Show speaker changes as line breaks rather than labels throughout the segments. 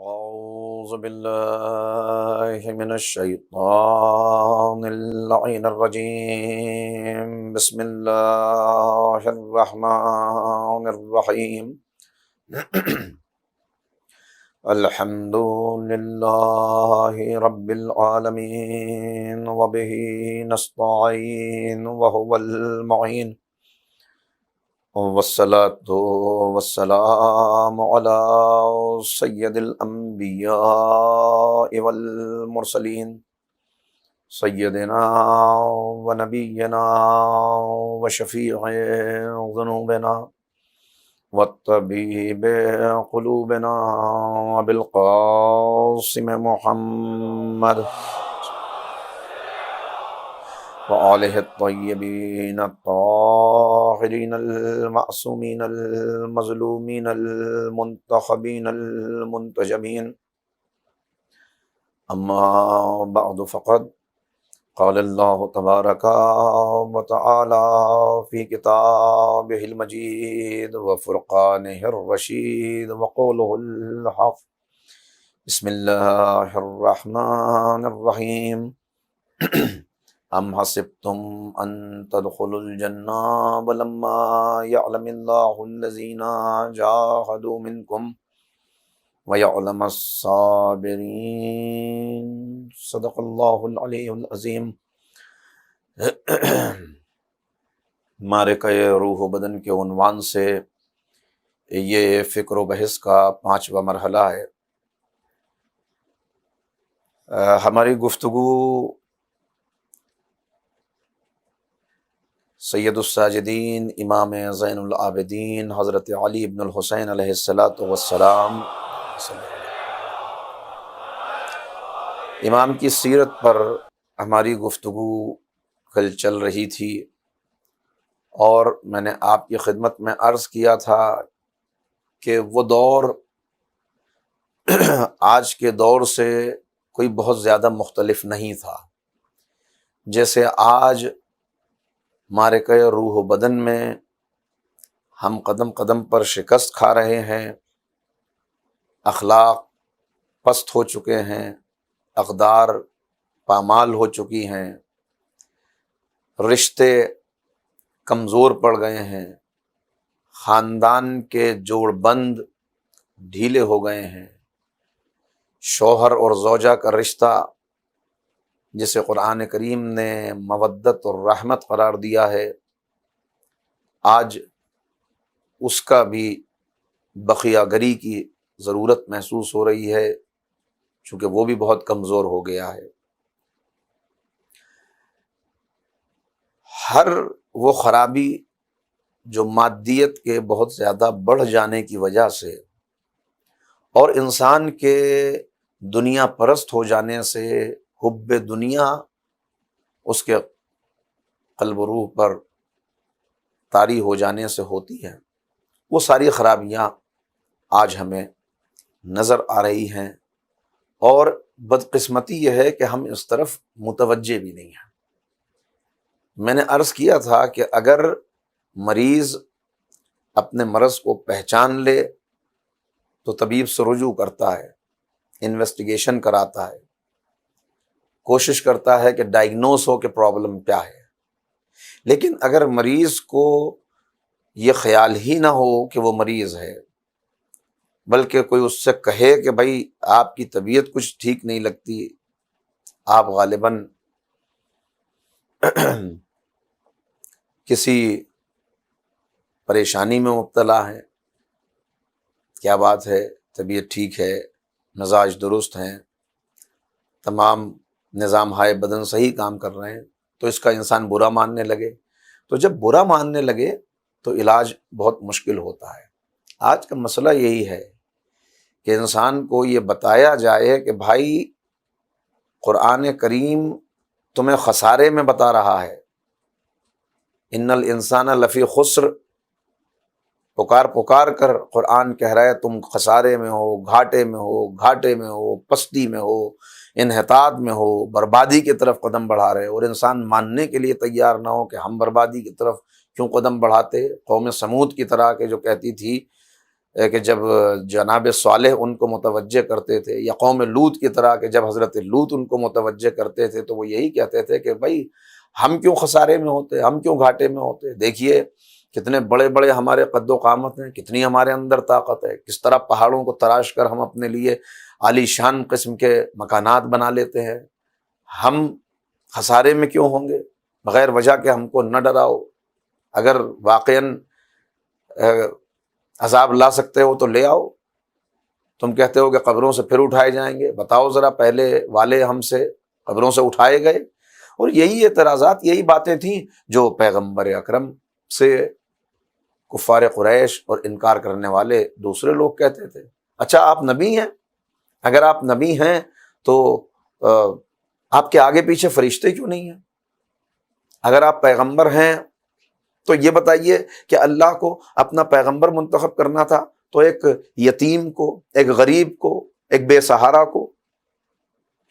أعوذ بالله من الشيطان اللعين الرجيم. بسم الله الرحمن الرحيم. الحمد لله رب العالمين وبه نستعين وهو المعين، والصلاة والسلام على سید الانبیاء والمرسلین سیدنا و نبینا و شفیع ذنوبنا والطبیب قلوبنا بالقاسم محمد وآلہ الطیبین الطاہرین المعصومین المظلومین المنتخبین المنتجبین. اما بعد فقد قال اللہ تبارک و تعالی فی کتابہ المجید وفرقانہ الرشید وقولہ الحق. بسم اللہ الرحمن الرحیم. ام حسبتم ان تدخلوا الجنہ ولما یعلم اللہ الذین جاہدوا منکم ویعلم الصابرین. صدق اللہ العلی العظیم. معرکہ روح و بدن کے عنوان سے یہ فکر و بحث کا 5واں مرحلہ ہے. ہماری گفتگو سید الساجدین امام زین العابدین حضرت علی بن الحسین علیہ السلام امام کی سیرت پر ہماری گفتگو کل چل رہی تھی، اور میں نے آپ کی خدمت میں عرض کیا تھا کہ وہ دور آج کے دور سے کوئی بہت زیادہ مختلف نہیں تھا. جیسے آج معرکہ روح و بدن میں ہم قدم قدم پر شکست کھا رہے ہیں، اخلاق پست ہو چکے ہیں، اقدار پامال ہو چکی ہیں، رشتے کمزور پڑ گئے ہیں، خاندان کے جوڑ بند ڈھیلے ہو گئے ہیں، شوہر اور زوجہ کا رشتہ جسے قرآن کریم نے مودت اور رحمت قرار دیا ہے، آج اس کا بھی بقیہ گری کی ضرورت محسوس ہو رہی ہے، چونکہ وہ بھی بہت کمزور ہو گیا ہے. ہر وہ خرابی جو مادیت کے بہت زیادہ بڑھ جانے کی وجہ سے اور انسان کے دنیا پرست ہو جانے سے، حب دنیا اس کے قلب و روح پر طاری ہو جانے سے ہوتی ہے، وہ ساری خرابیاں آج ہمیں نظر آ رہی ہیں، اور بدقسمتی یہ ہے کہ ہم اس طرف متوجہ بھی نہیں ہیں. میں نے عرض کیا تھا کہ اگر مریض اپنے مرض کو پہچان لے تو طبیب سے رجوع کرتا ہے، انویسٹیگیشن کراتا ہے، کوشش کرتا ہے کہ ڈائگنوز ہو کہ پرابلم کیا ہے. لیکن اگر مریض کو یہ خیال ہی نہ ہو کہ وہ مریض ہے، بلکہ کوئی اس سے کہے کہ بھائی آپ کی طبیعت کچھ ٹھیک نہیں لگتی، آپ غالباً کسی پریشانی میں مبتلا ہیں، کیا بات ہے، طبیعت ٹھیک ہے، مزاج درست ہیں، تمام نظام ہائے بدن صحیح کام کر رہے ہیں، تو اس کا انسان برا ماننے لگے. تو جب برا ماننے لگے تو علاج بہت مشکل ہوتا ہے. آج کا مسئلہ یہی ہے کہ انسان کو یہ بتایا جائے کہ بھائی قرآن کریم تمہیں خسارے میں بتا رہا ہے، ان الانسان لفی خسر، پکار کر قرآن کہہ رہا ہے تم خسارے میں ہو، گھاٹے میں ہو، پستی میں ہو، انحطاط میں ہو، بربادی کی طرف قدم بڑھا رہے ہو. اور انسان ماننے کے لیے تیار نہ ہو کہ ہم بربادی کی طرف کیوں قدم بڑھاتے. قوم سمود کی طرح کہ جو کہتی تھی کہ جب جناب صالح ان کو متوجہ کرتے تھے، یا قوم لوط کی طرح کہ جب حضرت لوط ان کو متوجہ کرتے تھے تو وہ یہی کہتے تھے کہ بھائی ہم کیوں خسارے میں ہوتے، ہم کیوں گھاٹے میں ہوتے، دیکھیے کتنے بڑے بڑے ہمارے قد و قامت ہیں، کتنی ہمارے اندر طاقت ہے، کس طرح پہاڑوں کو تراش کر ہم اپنے لیے عالی شان قسم کے مکانات بنا لیتے ہیں، ہم خسارے میں کیوں ہوں گے، بغیر وجہ کے ہم کو نہ ڈراؤ، اگر واقعاً عذاب لا سکتے ہو تو لے آؤ، تم کہتے ہو کہ قبروں سے پھر اٹھائے جائیں گے، بتاؤ ذرا پہلے والے ہم سے قبروں سے اٹھائے گئے۔ اور یہی اعتراضات، یہی باتیں تھیں جو پیغمبر اکرم سے کفار قریش اور انکار کرنے والے دوسرے لوگ کہتے تھے۔ اچھا آپ نبی ہیں، اگر آپ نبی ہیں تو آپ کے آگے پیچھے فرشتے کیوں نہیں ہیں؟ اگر آپ پیغمبر ہیں تو یہ بتائیے کہ اللہ کو اپنا پیغمبر منتخب کرنا تھا تو ایک یتیم کو، ایک غریب کو، ایک بے سہارا کو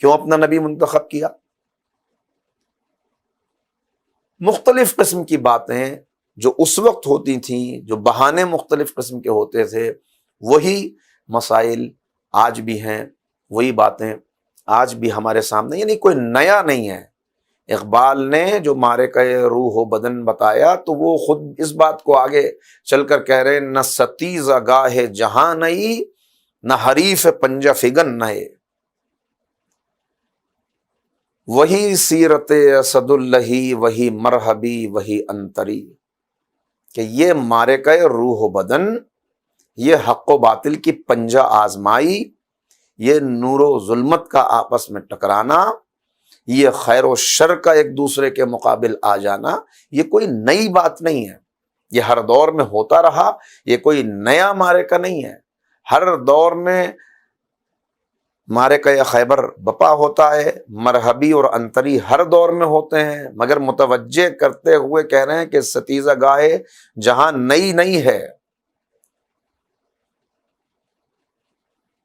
کیوں اپنا نبی منتخب کیا؟ مختلف قسم کی باتیں جو اس وقت ہوتی تھیں، جو بہانے مختلف قسم کے ہوتے تھے، وہی مسائل آج بھی ہیں، وہی باتیں آج بھی ہمارے سامنے، یعنی کوئی نیا نہیں ہے۔ اقبال نے جو معرکہ روح و بدن بتایا تو وہ خود اس بات کو آگے چل کر کہہ رہے، نہ ستیزہ گاہ جہاں نئی، نہ حریف پنجہ فگن نئے، وہی سیرت اسد اللہ وہی مرحبی وہی انتری، کہ یہ معرکہ روح و بدن، یہ حق و باطل کی پنجہ آزمائی، یہ نور و ظلمت کا آپس میں ٹکرانا، یہ خیر و شر کا ایک دوسرے کے مقابل آ جانا، یہ کوئی نئی بات نہیں ہے، یہ ہر دور میں ہوتا رہا، یہ کوئی نیا معرکہ نہیں ہے۔ ہر دور میں معرکہ خیبر بپا ہوتا ہے، مرحبی اور انتری ہر دور میں ہوتے ہیں، مگر متوجہ کرتے ہوئے کہہ رہے ہیں کہ ستیزہ گاہ جہاں نئی نہیں ہے۔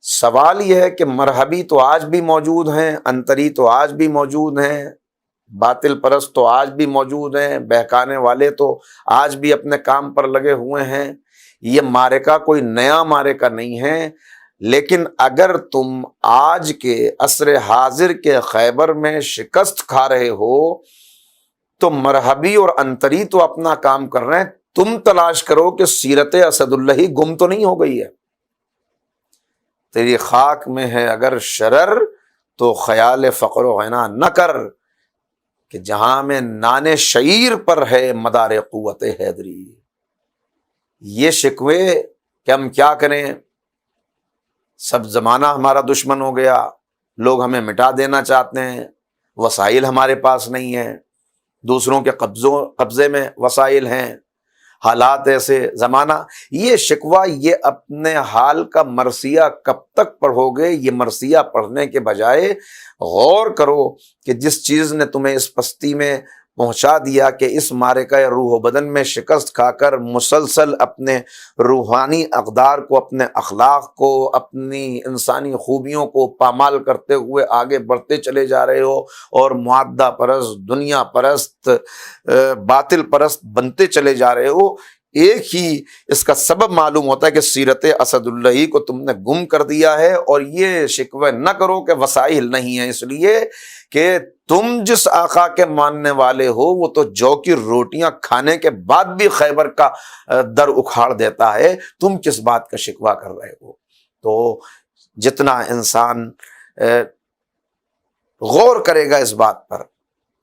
سوال یہ ہے کہ مرحبی تو آج بھی موجود ہیں، انتری تو آج بھی موجود ہیں، باطل پرست تو آج بھی موجود ہیں، بہکانے والے تو آج بھی اپنے کام پر لگے ہوئے ہیں، یہ معرکہ کوئی نیا معرکہ نہیں ہے۔ لیکن اگر تم آج کے عصر حاضر کے خیبر میں شکست کھا رہے ہو تو مرحبی اور انتری تو اپنا کام کر رہے ہیں، تم تلاش کرو کہ سیرت اسد اللہ گم تو نہیں ہو گئی ہے۔ تیری خاک میں ہے اگر شرر تو خیال فقر و غنا نہ کر، کہ جہاں میں نان شعیر پر ہے مدار قوت حیدری۔ یہ شکوے کہ ہم کیا کریں، سب زمانہ ہمارا دشمن ہو گیا، لوگ ہمیں مٹا دینا چاہتے ہیں، وسائل ہمارے پاس نہیں ہیں، دوسروں کے قبضے میں وسائل ہیں، حالات ایسے، زمانہ، یہ شکوہ، یہ اپنے حال کا مرثیہ کب تک پڑھو گے؟ یہ مرثیہ پڑھنے کے بجائے غور کرو کہ جس چیز نے تمہیں اس پستی میں پہنچا دیا کہ اس معرکہ روح و بدن میں شکست کھا کر مسلسل اپنے روحانی اقدار کو، اپنے اخلاق کو، اپنی انسانی خوبیوں کو پامال کرتے ہوئے آگے بڑھتے چلے جا رہے ہو اور معدہ پرست، دنیا پرست، باطل پرست بنتے چلے جا رہے ہو، ایک ہی اس کا سبب معلوم ہوتا ہے کہ سیرت اسد اللہ کو تم نے گم کر دیا ہے۔ اور یہ شکوہ نہ کرو کہ وسائل نہیں ہیں، اس لیے کہ تم جس آقا کے ماننے والے ہو وہ تو جو کی روٹیاں کھانے کے بعد بھی خیبر کا در اکھاڑ دیتا ہے، تم کس بات کا شکوہ کر رہے ہو؟ تو جتنا انسان غور کرے گا اس بات پر،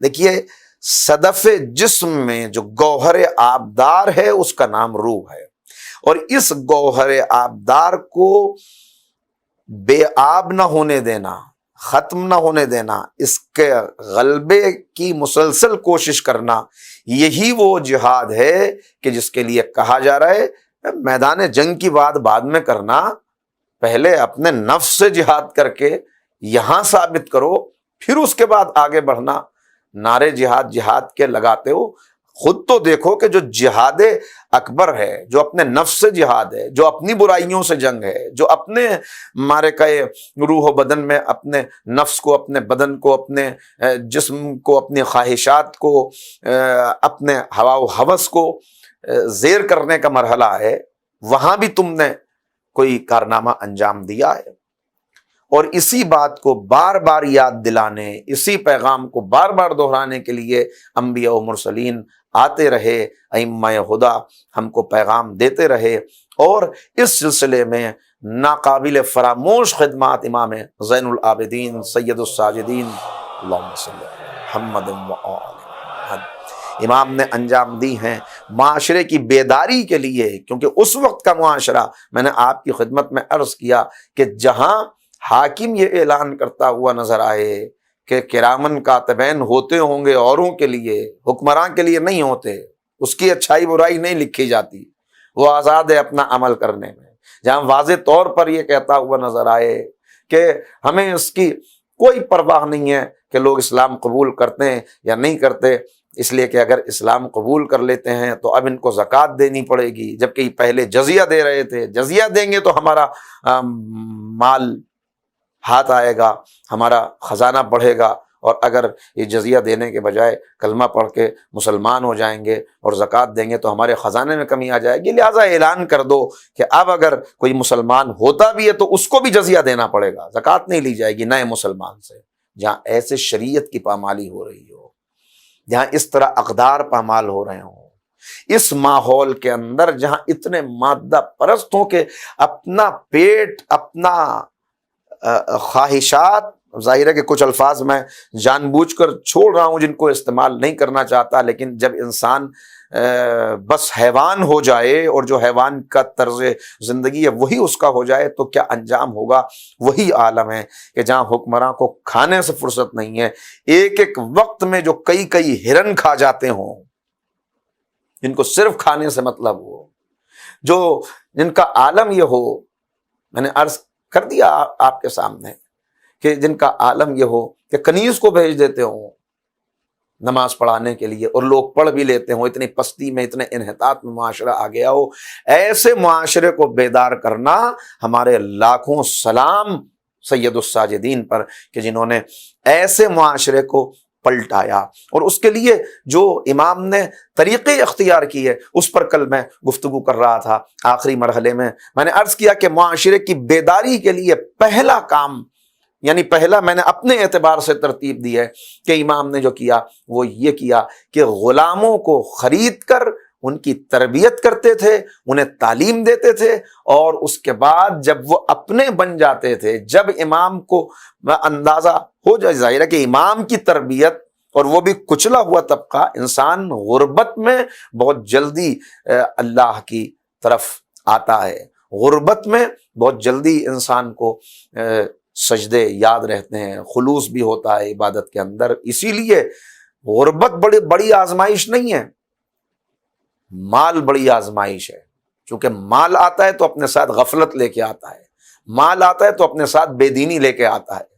دیکھیے صدف جسم میں جو گوہر آبدار ہے اس کا نام روح ہے، اور اس گوہر آبدار کو بے آب نہ ہونے دینا، ختم نہ ہونے دینا، اس کے غلبے کی مسلسل کوشش کرنا، یہی وہ جہاد ہے کہ جس کے لیے کہا جا رہا ہے میدان جنگ کی بات بعد میں کرنا، پہلے اپنے نفس سے جہاد کر کے یہاں ثابت کرو، پھر اس کے بعد آگے بڑھنا۔ نعرے جہاد جہاد کے لگاتے ہو، خود تو دیکھو کہ جو جہاد اکبر ہے، جو اپنے نفس سے جہاد ہے، جو اپنی برائیوں سے جنگ ہے، جو اپنے معرکہ روح و بدن میں اپنے نفس کو، اپنے بدن کو، اپنے جسم کو، اپنی خواہشات کو، اپنے ہوا و ہوس کو زیر کرنے کا مرحلہ ہے، وہاں بھی تم نے کوئی کارنامہ انجام دیا ہے، اور اسی بات کو بار بار یاد دلانے، اسی پیغام کو بار بار دہرانے کے لیے انبیاء و مرسلین آتے رہے، ائمہ خدا ہم کو پیغام دیتے رہے، اور اس سلسلے میں ناقابل فراموش خدمات امام زین العابدین سید الساجدین اللہم صلی علی محمد و آل محمد امام نے انجام دی ہیں معاشرے کی بیداری کے لیے۔ کیونکہ اس وقت کا معاشرہ، میں نے آپ کی خدمت میں عرض کیا کہ جہاں حاکم یہ اعلان کرتا ہوا نظر آئے کہ کرامن کاتبین ہوتے ہوں گے اوروں کے لیے، حکمراں کے لیے نہیں ہوتے، اس کی اچھائی برائی نہیں لکھی جاتی، وہ آزاد ہے اپنا عمل کرنے میں، جہاں واضح طور پر یہ کہتا ہوا نظر آئے کہ ہمیں اس کی کوئی پرواہ نہیں ہے کہ لوگ اسلام قبول کرتے ہیں یا نہیں کرتے، اس لیے کہ اگر اسلام قبول کر لیتے ہیں تو اب ان کو زکوٰۃ دینی پڑے گی، جبکہ پہلے جزیہ دے رہے تھے، جزیہ دیں گے تو ہمارا مال ہاتھ آئے گا، ہمارا خزانہ بڑھے گا، اور اگر یہ جزیہ دینے کے بجائے کلمہ پڑھ کے مسلمان ہو جائیں گے اور زکوٰۃ دیں گے تو ہمارے خزانے میں کمی آ جائے گی، لہٰذا اعلان کر دو کہ اب اگر کوئی مسلمان ہوتا بھی ہے تو اس کو بھی جزیہ دینا پڑے گا، زکوٰۃ نہیں لی جائے گی نئے مسلمان سے۔ جہاں ایسے شریعت کی پامالی ہو رہی ہو، جہاں اس طرح اقدار پامال ہو رہے ہوں، اس ماحول کے اندر جہاں اتنے مادہ پرست ہوں کہ اپنا پیٹ، اپنا خواہشات، ظاہر ہے کہ کچھ الفاظ میں جان بوجھ کر چھوڑ رہا ہوں جن کو استعمال نہیں کرنا چاہتا، لیکن جب انسان بس حیوان ہو جائے اور جو حیوان کا طرز زندگی ہے وہی اس کا ہو جائے تو کیا انجام ہوگا؟ وہی عالم ہے کہ جہاں حکمراں کو کھانے سے فرصت نہیں ہے، ایک ایک وقت میں جو کئی کئی ہرن کھا جاتے ہوں، جن کو صرف کھانے سے مطلب ہو، جن کا عالم یہ ہو، میں نے عرض کر دیا آپ کے سامنے کہ جن کا عالم یہ ہو کہ کنیز کو بھیج دیتے ہوں نماز پڑھانے کے لیے اور لوگ پڑھ بھی لیتے ہوں، اتنی پستی میں، اتنے انحطاط میں معاشرہ آ گیا ہو، ایسے معاشرے کو بیدار کرنا ہمارے لاکھوں سلام سید الساجدین پر کہ جنہوں نے ایسے معاشرے کو پلٹایا، اور اس کے لیے جو امام نے طریقے اختیار کیے اس پر کل میں گفتگو کر رہا تھا۔ آخری مرحلے میں نے عرض کیا کہ معاشرے کی بیداری کے لیے پہلا کام، یعنی پہلا میں نے اپنے اعتبار سے ترتیب دی ہے کہ امام نے جو کیا وہ یہ کیا کہ غلاموں کو خرید کر ان کی تربیت کرتے تھے، انہیں تعلیم دیتے تھے، اور اس کے بعد جب وہ اپنے بن جاتے تھے، جب امام کو اندازہ ہو جائے، ظاہر ہے کہ امام کی تربیت، اور وہ بھی کچلا ہوا طبقہ، انسان غربت میں بہت جلدی اللہ کی طرف آتا ہے، غربت میں بہت جلدی انسان کو سجدے یاد رہتے ہیں، خلوص بھی ہوتا ہے عبادت کے اندر۔ اسی لیے غربت بڑی آزمائش نہیں ہے، مال بڑی آزمائش ہے، چونکہ مال آتا ہے تو اپنے ساتھ غفلت لے کے آتا ہے، مال آتا ہے تو اپنے ساتھ بے دینی لے کے آتا ہے۔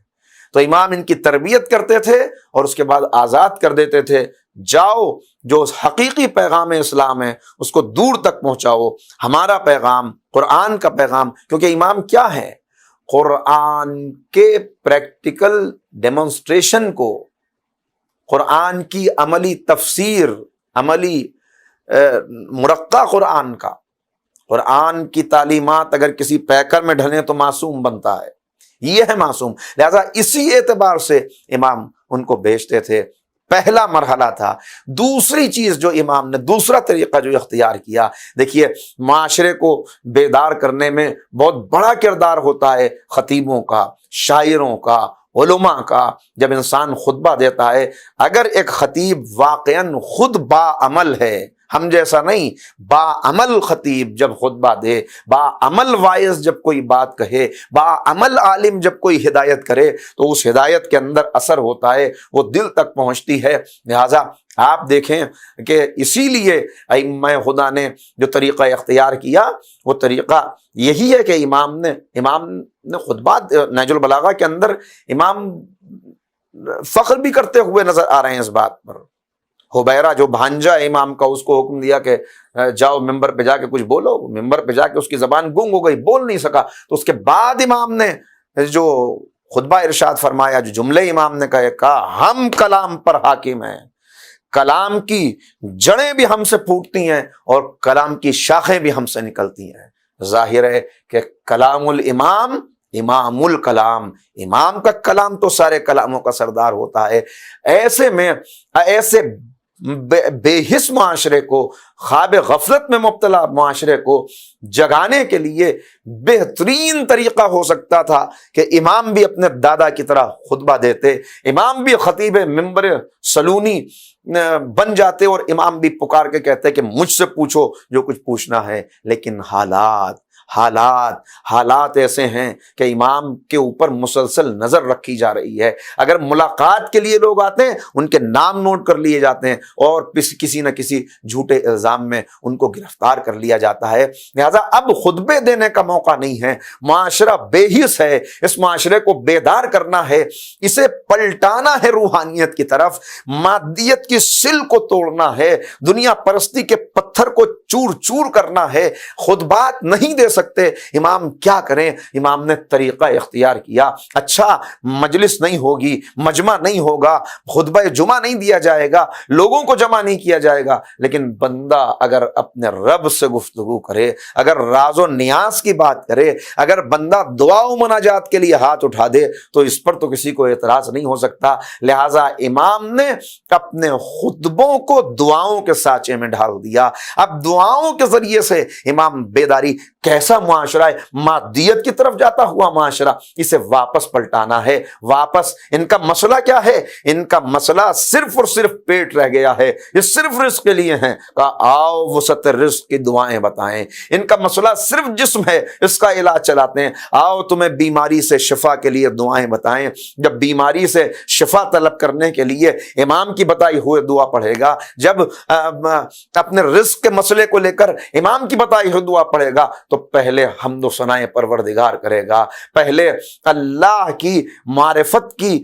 تو امام ان کی تربیت کرتے تھے اور اس کے بعد آزاد کر دیتے تھے، جاؤ جو حقیقی پیغام اسلام ہے اس کو دور تک پہنچاؤ، ہمارا پیغام، قرآن کا پیغام، کیونکہ امام کیا ہے؟ قرآن کے پریکٹیکل ڈیمونسٹریشن کو، قرآن کی عملی تفسیر، عملی مرقع قرآن کا، قرآن کی تعلیمات اگر کسی پیکر میں ڈھلیں تو معصوم بنتا ہے، یہ ہے معصوم، لہذا اسی اعتبار سے امام ان کو بھیجتے تھے۔ پہلا مرحلہ تھا۔ دوسری چیز جو امام نے، دوسرا طریقہ جو اختیار کیا، دیکھیے معاشرے کو بیدار کرنے میں بہت بڑا کردار ہوتا ہے خطیبوں کا، شاعروں کا، علماء کا۔ جب انسان خطبہ دیتا ہے، اگر ایک خطیب واقعاً خود با عمل ہے، ہم جیسا نہیں، با عمل خطیب جب خطبہ دے، با عمل واعظ جب کوئی بات کہے، با عمل عالم جب کوئی ہدایت کرے تو اس ہدایت کے اندر اثر ہوتا ہے، وہ دل تک پہنچتی ہے۔ لہٰذا آپ دیکھیں کہ اسی لیے ائمہ خدا نے جو طریقہ اختیار کیا وہ طریقہ یہی ہے کہ امام نے خطبات، نہج البلاغہ کے اندر امام فخر بھی کرتے ہوئے نظر آ رہے ہیں اس بات پر۔ حبیرہ جو بھانجا امام کا، اس کو حکم دیا کہ جاؤ ممبر پہ جا کے کچھ بولو، ممبر پہ جا کے اس کی زبان گنگ ہو گئی، بول نہیں سکا، تو اس کے بعد امام نے جو خطبہ ارشاد فرمایا، جو جملے امام نے کہا، ہم کلام پر حاکم ہیں، کلام کی جڑیں بھی ہم سے پھوٹتی ہیں اور کلام کی شاخیں بھی ہم سے نکلتی ہیں۔ ظاہر ہے کہ کلام الامام امام الکلام، امام کا کلام تو سارے کلاموں کا سردار ہوتا ہے۔ ایسے میں ایسے بے حس معاشرے کو، خواب غفلت میں مبتلا معاشرے کو جگانے کے لیے بہترین طریقہ ہو سکتا تھا کہ امام بھی اپنے دادا کی طرح خطبہ دیتے، امام بھی خطیب منبر صلونی بن جاتے، اور امام بھی پکار کے کہتے کہ مجھ سے پوچھو جو کچھ پوچھنا ہے۔ لیکن حالات ایسے ہیں کہ امام کے اوپر مسلسل نظر رکھی جا رہی ہے۔ اگر ملاقات کے لیے لوگ آتے ہیں ان کے نام نوٹ کر لیے جاتے ہیں اور کسی نہ کسی جھوٹے الزام میں ان کو گرفتار کر لیا جاتا ہے۔ لہذا اب خطبے دینے کا موقع نہیں ہے، معاشرہ بے حس ہے، اس معاشرے کو بیدار کرنا ہے، اسے پلٹانا ہے روحانیت کی طرف، مادیت کی سل کو توڑنا ہے، دنیا پرستی کے پتھر کو چور چور کرنا ہے۔ خطبات نہیں دے سکتے، امام کیا کریں؟ امام نے طریقہ اختیار کیا، اچھا مجلس نہیں ہوگی، مجمع نہیں ہوگا، خطبہ جمعہ نہیں دیا جائے گا، لوگوں کو جمع نہیں کیا جائے گا، لیکن بندہ اگر اپنے رب سے گفتگو کرے، اگر راز و نیاز کی بات کرے، اگر بندہ دعا و مناجات کے لیے ہاتھ اٹھا دے تو اس پر تو کسی کو اعتراض نہیں ہو سکتا۔ لہٰذا امام نے اپنے خطبوں کو دعاؤں کے سانچے میں ڈال دیا۔ اب دعاؤں کے ذریعے سے امام بیداری، کیسا معاشرہ ہے، مادیت کی طرف جاتا ہوا معاشرہ، اسے واپس پلٹانا ہے۔ واپس ان کا مسئلہ کیا ہے؟ ان کا مسئلہ صرف اور صرف پیٹ رہ گیا ہے، یہ صرف رزق کے لیے ہیں، کہا آؤ وسط رزق کی دعائیں بتائیں۔ ان کا مسئلہ صرف جسم ہے، اس کا علاج چلاتے ہیں، آؤ تمہیں بیماری سے شفا کے لیے دعائیں بتائیں۔ جب بیماری سے شفا طلب کرنے کے لیے امام کی بتائی ہوئے دعا پڑھے گا، جب اپنے رزق کے مسئلے کو لے کر امام کی بتائی ہوئی دعا پڑھے گا تو پہلے حمد و ثناء پروردگار کرے گا، پہلے اللہ کی معرفت کی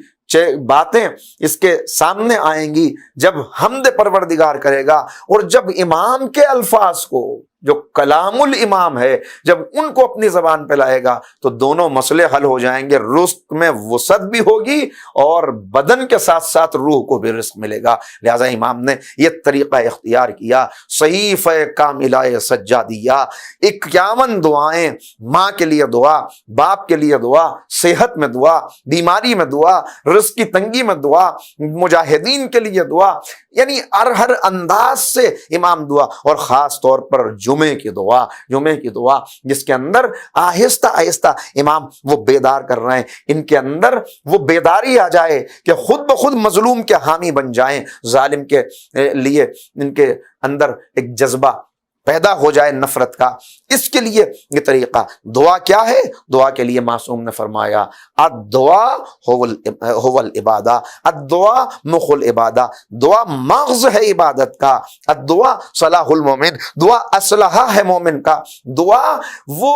باتیں اس کے سامنے آئیں گی جب حمد پروردگار کرے گا۔ اور جب امام کے الفاظ کو، جو کلام الامام ہے، جب ان کو اپنی زبان پہ لائے گا تو دونوں مسئلے حل ہو جائیں گے، رزق میں وسعت بھی ہوگی اور بدن کے ساتھ ساتھ روح کو بھی رزق ملے گا۔ لہٰذا امام نے یہ طریقہ اختیار کیا، صحیفہ کاملہ سجادیہ، 51 دعائیں، ماں کے لیے دعا، باپ کے لیے دعا، صحت میں دعا، بیماری میں دعا، رزق کی تنگی میں دعا، مجاہدین کے لیے دعا، یعنی ہر انداز سے امام دعا، اور خاص طور پر جمعے کی دعا جس کے اندر آہستہ آہستہ امام وہ بیدار کر رہے ہیں، ان کے اندر وہ بیداری آ جائے کہ خود بخود مظلوم کے حامی بن جائیں، ظالم کے لیے ان کے اندر ایک جذبہ پیدا ہو جائے نفرت کا۔ اس کے لیے یہ طریقہ دعا کیا ہے؟ دعا کے لیے معصوم نے فرمایا الدعاء هو العبادہ، الدعاء مخ العبادہ، دعا مغز ہے عبادت کا، الدعاء صلاح المومن، دعا اسلحہ ہے مومن کا، دعا وہ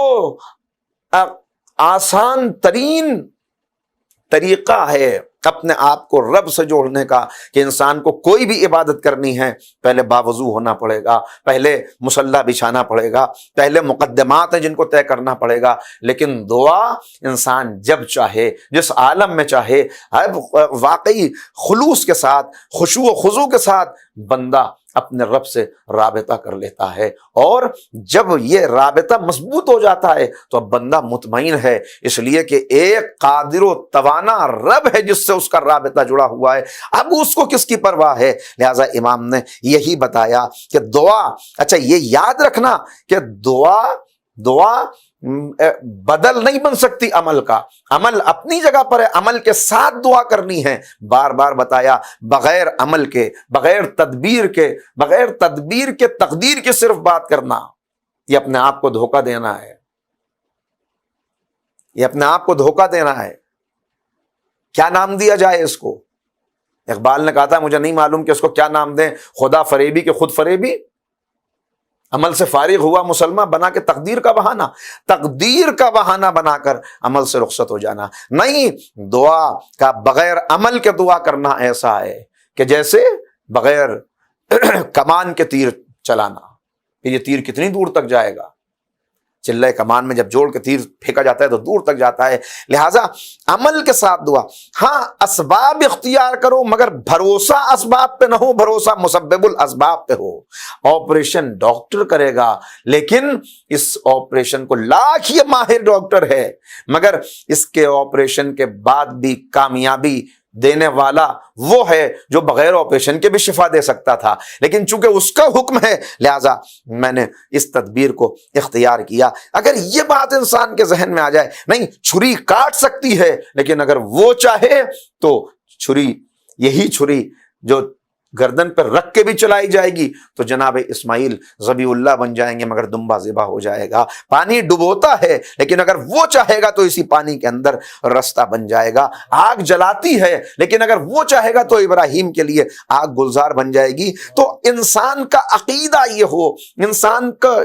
آسان ترین طریقہ ہے اپنے آپ کو رب سے جوڑنے کا، کہ انسان کو کوئی بھی عبادت کرنی ہے پہلے باوضو ہونا پڑے گا، پہلے مصلی بچھانا پڑے گا، پہلے مقدمات ہیں جن کو طے کرنا پڑے گا۔ لیکن دعا انسان جب چاہے، جس عالم میں چاہے، واقعی خلوص کے ساتھ، خشوع و خضوع کے ساتھ بندہ اپنے رب سے رابطہ کر لیتا ہے، اور جب یہ رابطہ مضبوط ہو جاتا ہے تو اب بندہ مطمئن ہے، اس لیے کہ ایک قادر و توانا رب ہے جس سے اس کا رابطہ جڑا ہوا ہے، اب اس کو کس کی پرواہ ہے۔ لہٰذا امام نے یہی بتایا کہ دعا، اچھا یہ یاد رکھنا کہ دعا بدل نہیں بن سکتی عمل کا، عمل اپنی جگہ پر ہے، عمل کے ساتھ دعا کرنی ہے۔ بار بار بتایا بغیر عمل کے، بغیر تدبیر کے تقدیر کی صرف بات کرنا، یہ اپنے آپ کو دھوکہ دینا ہے، یہ اپنے آپ کو دھوکہ دینا ہے۔ کیا نام دیا جائے اس کو؟ اقبال نے کہا تھا مجھے نہیں معلوم کہ اس کو کیا نام دیں، خدا فریبی کہ خود فریبی، عمل سے فارغ ہوا مسلمہ بنا کے تقدیر کا بہانہ بنا کر عمل سے رخصت ہو جانا نہیں۔ دعا کا بغیر عمل کے دعا کرنا ایسا ہے کہ جیسے بغیر کمان کے تیر چلانا، کہ یہ تیر کتنی دور تک جائے گا، چلے کمان میں جب جوڑ کے تیر پھینکا جاتا ہے تو دور تک جاتا ہے. لہٰذا عمل کے ساتھ دعا. ہاں اسباب اختیار کرو مگر بھروسہ اسباب پہ نہ ہو, بھروسہ مسبب الاسباب پہ ہو. آپریشن ڈاکٹر کرے گا لیکن اس آپریشن کو لاکھ یہ ماہر ڈاکٹر ہے مگر اس کے آپریشن کے بعد بھی کامیابی دینے والا وہ ہے جو بغیر آپریشن کے بھی شفا دے سکتا تھا, لیکن چونکہ اس کا حکم ہے لہذا میں نے اس تدبیر کو اختیار کیا. اگر یہ بات انسان کے ذہن میں آ جائے, نہیں چھری کاٹ سکتی ہے لیکن اگر وہ چاہے تو چھری, یہی چھری جو گردن پر رکھ کے بھی چلائی جائے گی تو جناب اسماعیل ذبیح اللہ بن جائیں گے مگر دمبا ذبح ہو جائے گا. پانی ڈبوتا ہے لیکن اگر وہ چاہے گا تو اسی پانی کے اندر رستہ بن جائے گا. آگ جلاتی ہے لیکن اگر وہ چاہے گا تو ابراہیم کے لیے آگ گلزار بن جائے گی. تو انسان کا عقیدہ یہ ہو, انسان کا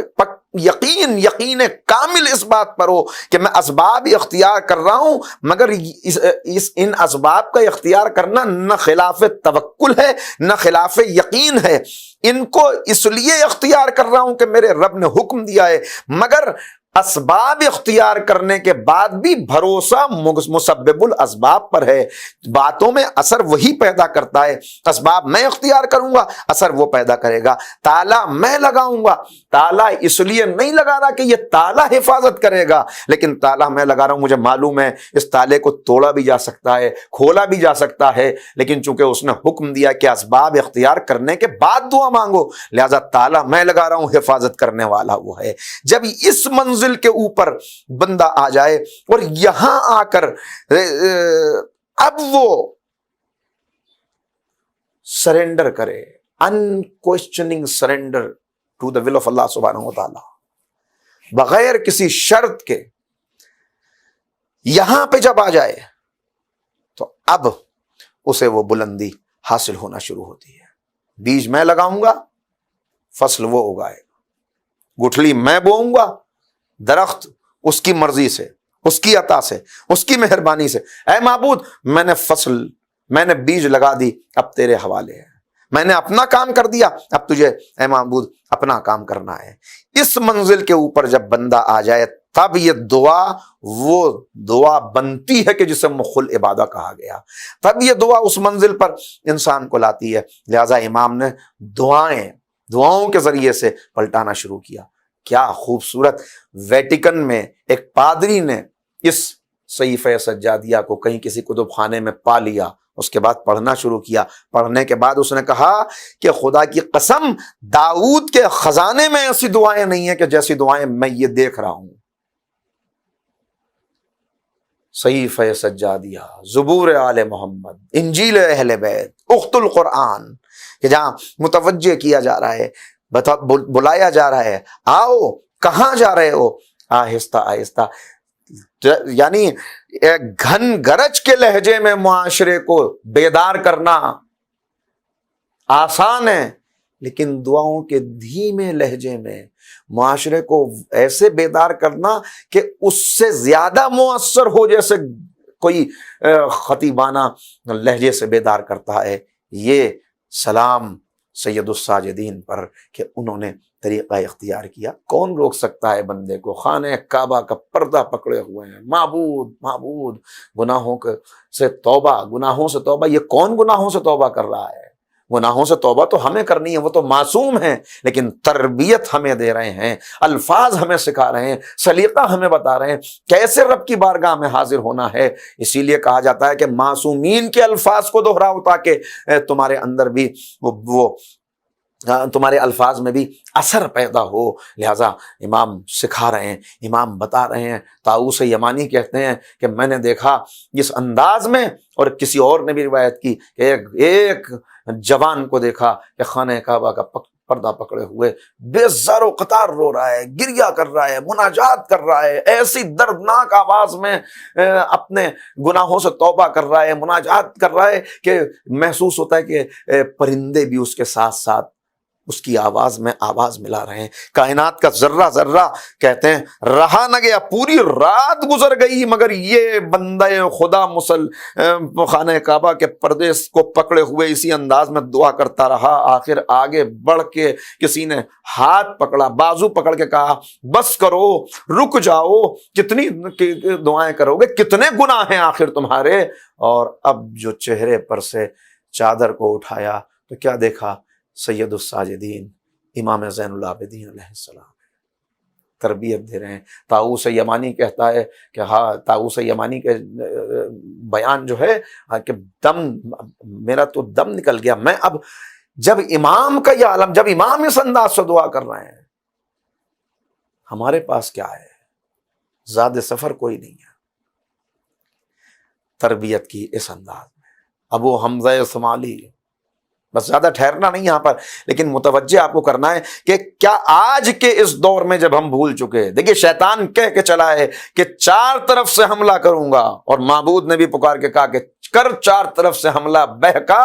یقین کامل اس بات پر ہو کہ میں اسباب اختیار کر رہا ہوں مگر ان اسباب کا اختیار کرنا نہ خلاف توکل ہے نہ خلاف یقین ہے. ان کو اس لیے اختیار کر رہا ہوں کہ میرے رب نے حکم دیا ہے, مگر اسباب اختیار کرنے کے بعد بھی بھروسہ مسبب الاسباب پر ہے. باتوں میں اثر وہی پیدا کرتا ہے. اسباب میں اختیار کروں گا, اثر وہ پیدا کرے گا. تالا میں لگاؤں گا, تالا اس لیے نہیں لگا رہا کہ یہ تالا حفاظت کرے گا, لیکن تالا میں لگا رہا ہوں, مجھے معلوم ہے اس تالے کو توڑا بھی جا سکتا ہے, کھولا بھی جا سکتا ہے, لیکن چونکہ اس نے حکم دیا کہ اسباب اختیار کرنے کے بعد دعا مانگو, لہذا تالا میں لگا رہا ہوں, حفاظت کرنے والا وہ ہے. جب اس منزل کے اوپر بندہ آ جائے اور یہاں آ کر اب وہ سرنڈر کرے, unquestioning surrender to the will of اللہ سبحانہ و تعالی, بغیر کسی شرط کے یہاں پہ جب آ جائے تو اب اسے وہ بلندی حاصل ہونا شروع ہوتی ہے. بیج میں لگاؤں گا, فصل وہ اگائے گا. گٹھلی میں بوؤں گا, درخت اس کی مرضی سے, اس کی عطا سے, اس کی مہربانی سے. اے معبود میں نے فصل, میں نے بیج لگا دی, اب تیرے حوالے ہے. میں نے اپنا کام کر دیا, اب تجھے اے معبود اپنا کام کرنا ہے. اس منزل کے اوپر جب بندہ آ جائے تب یہ دعا وہ دعا بنتی ہے کہ جسے مخل عبادہ کہا گیا. تب یہ دعا اس منزل پر انسان کو لاتی ہے. لہذا امام نے دعاؤں کے ذریعے سے پلٹانا شروع کیا. کیا خوبصورت. ویٹیکن میں ایک پادری نے اس صحیفہ سجادیہ کو کہیں کسی کتب خانے میں پا لیا, اس کے بعد پڑھنا شروع کیا. پڑھنے کے بعد اس نے کہا کہ خدا کی قسم داؤد کے خزانے میں ایسی دعائیں نہیں ہیں کہ جیسی دعائیں میں یہ دیکھ رہا ہوں. صحیفہ سجادیہ, زبور آل محمد, انجیل اہل بیت, اخت القرآن, کہ جہاں متوجہ کیا جا رہا ہے, بلایا جا رہا ہے, آؤ کہاں جا رہے ہو, آہستہ آہستہ. یعنی گھن گرج کے لہجے میں معاشرے کو بیدار کرنا آسان ہے, لیکن دعاؤں کے دھیمے لہجے میں معاشرے کو ایسے بیدار کرنا کہ اس سے زیادہ مؤثر ہو جیسے کوئی خطیبانہ لہجے سے بیدار کرتا ہے. یہ سلام سید الساجدین پر کہ انہوں نے طریقہ اختیار کیا. کون روک سکتا ہے بندے کو؟ خانہ کعبہ کا پردہ پکڑے ہوئے ہیں, معبود معبود, گناہوں سے توبہ, گناہوں سے توبہ. یہ کون گناہوں سے توبہ کر رہا ہے؟ گناہوں سے توبہ تو ہمیں کرنی ہے, وہ تو معصوم ہیں, لیکن تربیت ہمیں دے رہے ہیں, الفاظ ہمیں سکھا رہے ہیں, سلیقہ ہمیں بتا رہے ہیں کیسے رب کی بارگاہ میں حاضر ہونا ہے. اسی لیے کہا جاتا ہے کہ معصومین کے الفاظ کو دہراؤ تاکہ تمہارے اندر بھی وہ تمہارے الفاظ میں بھی اثر پیدا ہو. لہٰذا امام سکھا رہے ہیں, امام بتا رہے ہیں. طاؤس یمانی کہتے ہیں کہ میں نے دیکھا اس انداز میں, اور کسی اور نے بھی روایت کی کہ ایک جوان کو دیکھا کہ خانہ کعبہ کا پردہ پکڑے ہوئے بے زار و قطار رو رہا ہے, گریہ کر رہا ہے, مناجات کر رہا ہے, ایسی دردناک آواز میں اپنے گناہوں سے توبہ کر رہا ہے, مناجات کر رہا ہے کہ محسوس ہوتا ہے کہ پرندے بھی اس کے ساتھ ساتھ اس کی آواز میں آواز ملا رہے ہیں. کائنات کا ذرہ ذرہ کہتے ہیں رہا نہ گیا، پوری رات گزر گئی مگر یہ بندہ خدا خانہ کعبہ کے پردے کو پکڑے ہوئے اسی انداز میں دعا کرتا رہا. آخر آگے بڑھ کے کسی نے ہاتھ پکڑا، بازو پکڑ کے کہا بس کرو، رک جاؤ، کتنی دعائیں کرو گے، کتنے گناہ ہیں آخر تمہارے. اور اب جو چہرے پر سے چادر کو اٹھایا تو کیا دیکھا؟ سید الساجدین امام زین العابدین علیہ السلام تربیت دے رہے ہیں. طاؤوس یمانی کہتا ہے کہ ہاں، طاؤوس یمانی کے بیان جو ہے کہ میرا تو دم نکل گیا. میں اب جب امام کا یہ عالم، جب امام اس انداز سے دعا کر رہے ہیں، ہمارے پاس کیا ہے؟ زاد سفر کوئی نہیں ہے. تربیت کی اس انداز میں ابو حمزہ ثمالی، بس زیادہ ٹھہرنا نہیں یہاں پر، لیکن متوجہ آپ کو کرنا ہے کہ کیا آج کے اس دور میں جب ہم بھول چکے، دیکھیے شیطان کہہ کے چلا ہے کہ 4 طرف سے حملہ کروں گا، اور معبود نے بھی پکار کے کہا کہ کر 4 طرف سے حملہ بہکا،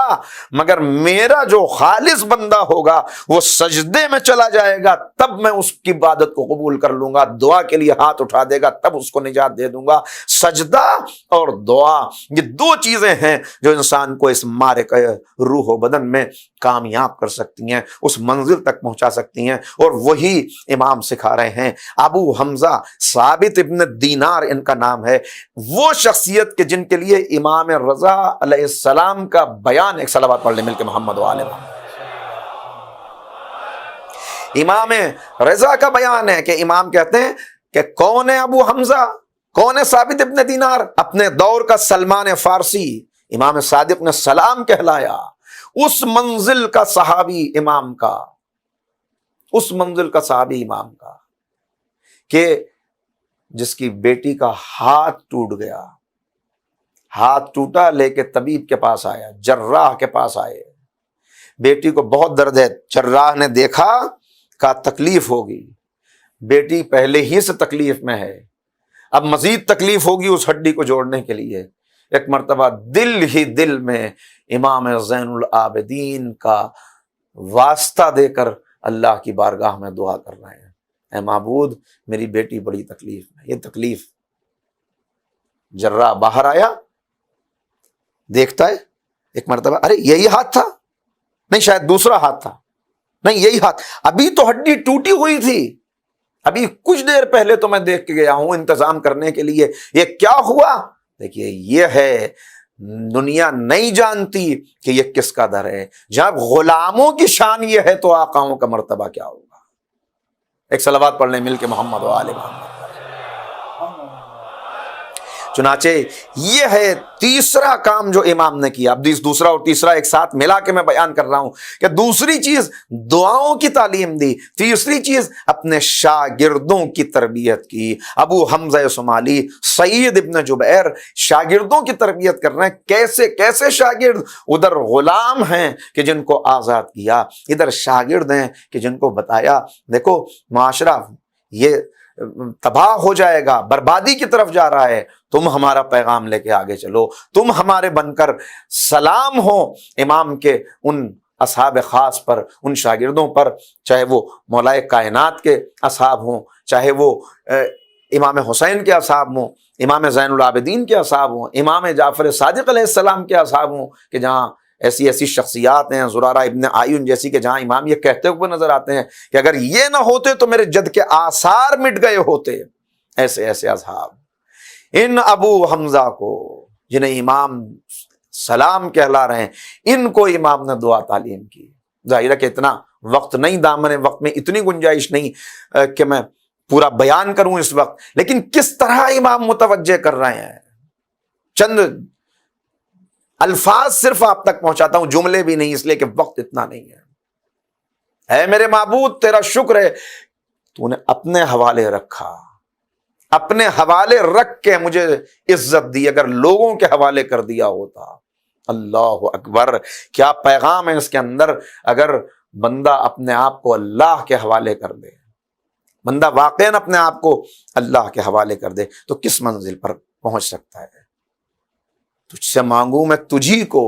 مگر میرا جو خالص بندہ ہوگا وہ سجدے میں چلا جائے گا تب میں اس کی عبادت کو قبول کر لوں گا، دعا کے لیے ہاتھ اٹھا دے گا تب اس کو نجات دے دوں گا. سجدہ اور دعا یہ 2 چیزیں ہیں جو انسان کو اس معرکہ روح و بدن میں کامیاب کر سکتی ہیں، اس منزل تک پہنچا سکتی ہیں، اور وہی امام سکھا رہے ہیں. ابو حمزہ ثابت ابن دینار ان کا نام ہے، وہ شخصیت کہ جن کے لیے امام رضا علیہ السلام کا بیان، ایک صلوات پڑھ لیں مل کے محمد و آل محمد. امام رضا کا بیان ہے کہ امام کہتے ہیں کہ کون ہے ابو حمزہ، کون ہے ثابت ابن دینار؟ اپنے دور کا سلمان فارسی، امام صادق نے سلام کہلایا، اس منزل کا صحابی امام کا، اس منزل کا صحابی امام کا کہ جس کی بیٹی کا ہاتھ ٹوٹ گیا، ہاتھ ٹوٹا لے کے طبیب کے پاس آیا، جراح کے پاس آئے، بیٹی کو بہت درد ہے، جراح نے دیکھا کہا تکلیف ہوگی، بیٹی پہلے ہی سے تکلیف میں ہے، اب مزید تکلیف ہوگی اس ہڈی کو جوڑنے کے لیے. ایک مرتبہ دل ہی دل میں امام زین العابدین کا واسطہ دے کر اللہ کی بارگاہ میں دعا کر رہے ہیں، اے معبود میری بیٹی بڑی تکلیف میں. یہ تکلیف، جراح باہر آیا، دیکھتا ہے ایک مرتبہ، ارے یہی ہاتھ تھا، نہیں شاید دوسرا ہاتھ تھا، نہیں یہی ہاتھ، ابھی تو ہڈی ٹوٹی ہوئی تھی، ابھی کچھ دیر پہلے تو میں دیکھ کے گیا ہوں انتظام کرنے کے لیے، یہ کیا ہوا؟ دیکھیے یہ ہے، دنیا نہیں جانتی کہ یہ کس کا در ہے. جب غلاموں کی شان یہ ہے تو آقاؤں کا مرتبہ کیا ہوگا. ایک صلوات پڑھ لیں مل کے محمد و آل محمد. چنانچہ یہ ہے تیسرا کام جو امام نے کیا. اب دوسرا اور تیسرا ایک ساتھ ملا کے میں بیان کر رہا ہوں کہ دوسری چیز دعاؤں کی تعلیم دی، تیسری چیز اپنے شاگردوں کی تربیت کی. ابو حمزہ ثمالی، سعید ابن جبیر شاگردوں کی تربیت کر رہے ہیں. کیسے کیسے شاگرد؟ ادھر غلام ہیں کہ جن کو آزاد کیا، ادھر شاگرد ہیں کہ جن کو بتایا دیکھو معاشرہ یہ تباہ ہو جائے گا، بربادی کی طرف جا رہا ہے، تم ہمارا پیغام لے کے آگے چلو، تم ہمارے بن کر سلام ہو امام کے ان اصحاب خاص پر، ان شاگردوں پر، چاہے وہ مولائے کائنات کے اصحاب ہوں، چاہے وہ امام حسین کے اصحاب ہوں، امام زین العابدین کے اصحاب ہوں، امام جعفر صادق علیہ السلام کے اصحاب ہوں، کہ جہاں ایسی ایسی شخصیات ہیں زرارہ ابن عیون جیسی، کہ جہاں امام یہ کہتے ہوئے نظر آتے ہیں کہ اگر یہ نہ ہوتے تو میرے جد کے آثار مٹ گئے ہوتے. ایسے ایسے اصحاب، ان ابو حمزہ کو جنہیں امام سلام کہلا رہے ہیں، ان کو امام نے دعا تعلیم کی. ظاہر ہے کہ اتنا وقت نہیں، دامن وقت میں اتنی گنجائش نہیں کہ میں پورا بیان کروں اس وقت، لیکن کس طرح امام متوجہ کر رہے ہیں. چند الفاظ صرف آپ تک پہنچاتا ہوں، جملے بھی نہیں، اس لیے کہ وقت اتنا نہیں ہے. اے میرے معبود تیرا شکر ہے تو نے اپنے حوالے رکھا، اپنے حوالے رکھ کے مجھے عزت دی، اگر لوگوں کے حوالے کر دیا ہوتا. اللہ اکبر، کیا پیغام ہے اس کے اندر. اگر بندہ اپنے آپ کو اللہ کے حوالے کر دے، بندہ واقعاً اپنے آپ کو اللہ کے حوالے کر دے تو کس منزل پر پہنچ سکتا ہے. تجھ سے مانگوں میں تجھی کو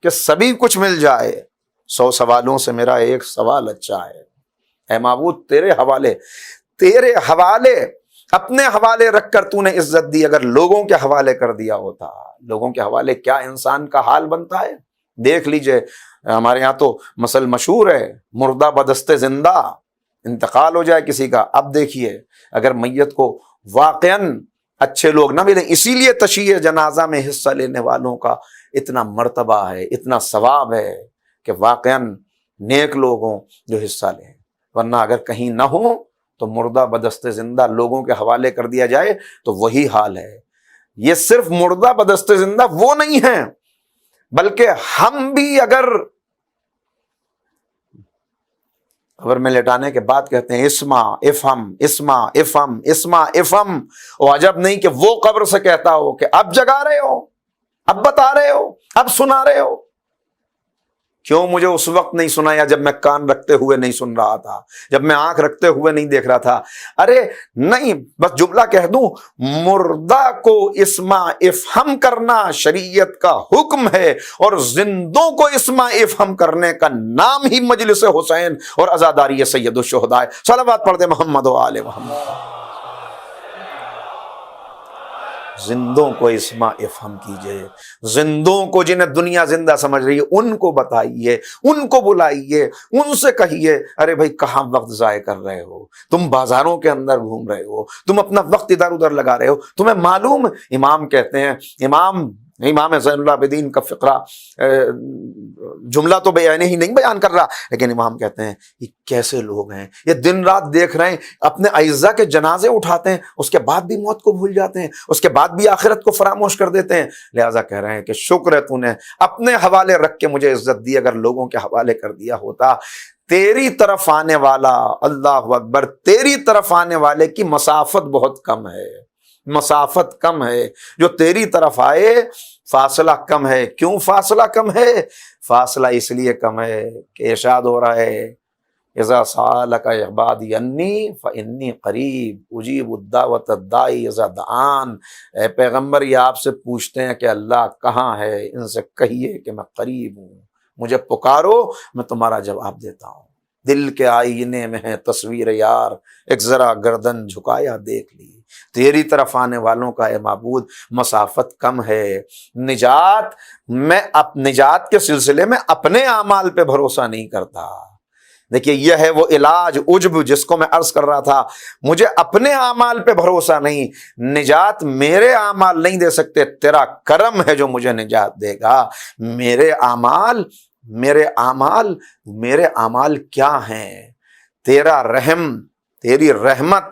کہ سبھی کچھ مل جائے، 100 سوالوں سے میرا ایک سوال اچھا ہے، اے معبود تیرے حوالے اپنے حوالے رکھ کر تو نے عزت دی، اگر لوگوں کے حوالے کر دیا ہوتا، لوگوں کے حوالے کیا انسان کا حال بنتا ہے؟ دیکھ لیجئے، ہمارے یہاں تو مثل مشہور ہے، مردہ بدست زندہ، انتقال ہو جائے کسی کا، اب دیکھیے اگر میت کو واقعاً اچھے لوگ نہ ملیں، اسی لیے تشییع جنازہ میں حصہ لینے والوں کا اتنا مرتبہ ہے، اتنا ثواب ہے کہ واقعاً نیک لوگ ہوں جو حصہ لیں، ورنہ اگر کہیں نہ ہو تو مردہ بدست زندہ لوگوں کے حوالے کر دیا جائے تو وہی حال ہے۔ یہ صرف مردہ بدست زندہ وہ نہیں ہیں، بلکہ ہم بھی اگر قبر میں لٹانے کے بعد کہتے ہیں اسما افہم اسما افہم اسما افہم، وہ عجب نہیں کہ وہ قبر سے کہتا ہو کہ اب جگا رہے ہو، اب بتا رہے ہو، اب سنا رہے ہو، کیوں مجھے اس وقت نہیں سنایا جب میں کان رکھتے ہوئے نہیں سن رہا تھا، جب میں آنکھ رکھتے ہوئے نہیں دیکھ رہا تھا؟ ارے نہیں، بس جملہ کہہ دوں، مردہ کو اسما افہم کرنا شریعت کا حکم ہے، اور زندوں کو اسما افہم کرنے کا نام ہی مجلس حسین اور عزاداری سید الشہداء۔ صلوات پڑھ دے محمد و آل محمد۔ زندوں کو اسما افہم کیجئے، زندوں کو جنہیں دنیا زندہ سمجھ رہی ہے ان کو بتائیے، ان کو بلائیے، ان سے کہیے ارے بھائی کہاں وقت ضائع کر رہے ہو، تم بازاروں کے اندر گھوم رہے ہو، تم اپنا وقت ادھر ادھر لگا رہے ہو، تمہیں معلوم؟ امام کہتے ہیں، امام زین العابدین کا فقرہ جملہ تو بیانی ہی نہیں بیان کر رہا، لیکن امام کہتے ہیں یہ کیسے لوگ ہیں، یہ دن رات دیکھ رہے ہیں، اپنے اعزاء کے جنازے اٹھاتے ہیں، اس کے بعد بھی موت کو بھول جاتے ہیں، اس کے بعد بھی آخرت کو فراموش کر دیتے ہیں۔ لہٰذا کہہ رہے ہیں کہ شکر ہے تو نے اپنے حوالے رکھ کے مجھے عزت دی، اگر لوگوں کے حوالے کر دیا ہوتا، تیری طرف آنے والا، اللہ اکبر، تیری طرف آنے والے کی مسافت بہت کم ہے، مسافت کم ہے، جو تیری طرف آئے فاصلہ کم ہے۔ کیوں فاصلہ کم ہے؟ فاصلہ اس لیے کم ہے کہ ارشاد ہو رہا ہے اذا سالک عبادی انی فانی قریب اجیب الدعوۃ الداعی اذا دعان۔ اے پیغمبر، یہ آپ سے پوچھتے ہیں کہ اللہ کہاں ہے، ان سے کہیے کہ میں قریب ہوں، مجھے پکارو میں تمہارا جواب دیتا ہوں۔ دل کے آئینے میں ہے تصویر یار، ایک ذرا گردن جھکایا دیکھ لی، تیری طرف آنے والوں کا اے معبود مسافت کم ہے۔ نجات کے سلسلے میں اپنے اعمال پہ بھروسہ نہیں کرتا۔ دیکھیے یہ ہے وہ علاج عجب جس کو میں عرض کر رہا تھا، مجھے اپنے اعمال پہ بھروسہ نہیں، نجات میرے اعمال نہیں دے سکتے، تیرا کرم ہے جو مجھے نجات دے گا۔ میرے اعمال کیا ہیں؟ تیرا رحم، تیری رحمت۔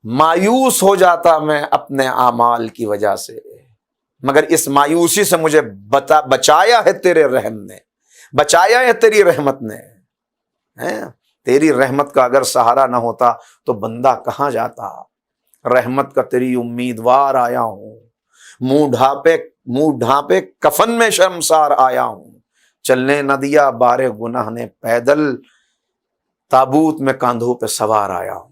مایوس ہو جاتا میں اپنے اعمال کی وجہ سے، مگر اس مایوسی سے مجھے بچایا ہے تیرے رحم نے، بچایا ہے تیری رحمت نے۔ تیری رحمت کا اگر سہارا نہ ہوتا تو بندہ کہاں جاتا؟ رحمت کا تیری امیدوار آیا ہوں، منہ ڈھانپے کفن میں شرمسار آیا ہوں، چلنے نہ دیا بارے گناہ نے پیدل، تابوت میں کاندھوں پہ سوار آیا ہوں۔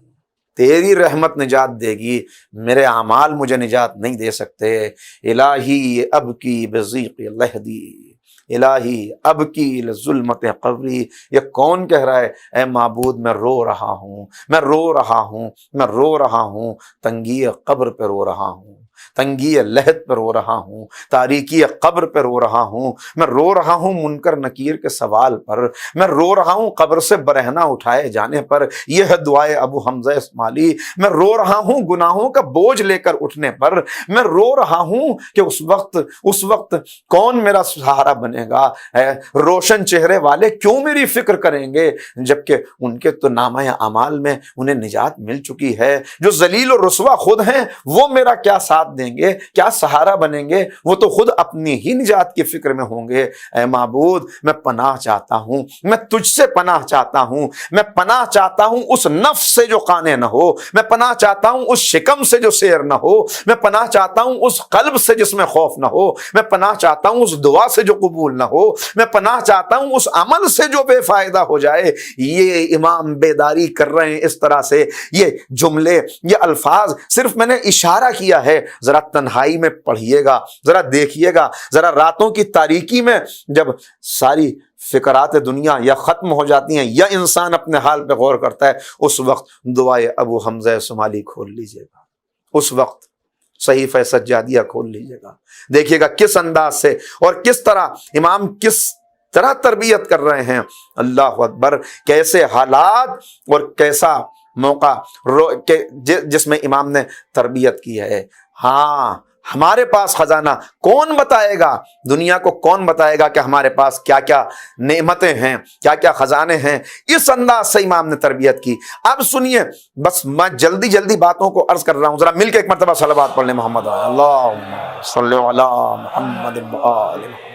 تیری رحمت نجات دے گی، میرے اعمال مجھے نجات نہیں دے سکتے۔ الہی اب کی بضیق لہدی، الہی اب کی لظلمت قبری۔ یہ کون کہہ رہا ہے؟ اے معبود میں رو رہا ہوں، میں رو رہا ہوں، میں رو رہا ہوں، تنگی قبر پہ رو رہا ہوں، تنگی لحد پہ رو رہا ہوں، تاریکی قبر پہ رو رہا ہوں، میں رو رہا ہوں منکر نکیر کے سوال پر، میں رو رہا ہوں قبر سے برہنہ اٹھائے جانے پر۔ یہ ہے دعائے ابو حمزہ اسماعیلی۔ میں رو رہا ہوں گناہوں کا بوجھ لے کر اٹھنے پر، میں رو رہا ہوں کہ اس وقت کون میرا سہارا بنے گا؟ روشن چہرے والے کیوں میری فکر کریں گے، جبکہ ان کے تو نامہ اعمال میں انہیں نجات مل چکی ہے۔ جو ذلیل و رسوا خود ہیں وہ میرا کیا ساتھ دیں گے، کیا سہارا بنیں گے؟ وہ تو خود اپنی ہی نجات کی فکر میں ہوں گے۔ اے معبود میں پناہ چاہتا ہوں، میں تجھ سے پناہ چاہتا ہوں، میں پناہ چاہتا ہوں اس نفس سے جو قانے نہ ہو، میں پناہ چاہتا ہوں اس شکم سے جو سیر نہ ہو، میں پناہ چاہتا ہوں اس قلب سے جس میں خوف نہ ہو، میں پناہ چاہتا ہوں اس دعا سے جو قبول نہ ہو، میں پناہ چاہتا ہوں اس عمل سے جو بے فائدہ ہو جائے۔ یہ امام بیداری کر رہے ہیں اس طرح سے۔ یہ جملے، یہ الفاظ صرف میں نے اشارہ کیا ہے، ذرا تنہائی میں پڑھیے گا، ذرا دیکھیے گا، ذرا راتوں کی تاریکی میں جب ساری فکرات دنیا یا ختم ہو جاتی ہیں یا انسان اپنے حال پہ غور کرتا ہے، اس وقت دعائے ابو حمزہ صومالی کھول لیجئے گا، اس وقت صحیفہ سجادیہ کھول لیجئے گا، دیکھیے گا کس انداز سے اور کس طرح امام کس طرح تربیت کر رہے ہیں۔ اللہ اکبر، کیسے حالات اور کیسا موقع جس میں امام نے تربیت کی ہے۔ ہاں، ہمارے پاس خزانہ کون بتائے گا، دنیا کو کون بتائے گا کہ ہمارے پاس کیا کیا نعمتیں ہیں، کیا کیا خزانے ہیں۔ اس انداز سے امام نے تربیت کی۔ اب سنیے، بس میں جلدی جلدی باتوں کو عرض کر رہا ہوں، ذرا مل کے ایک مرتبہ صلوات پڑھ لیں محمد، اللہم صلی علی محمد وآل محمد۔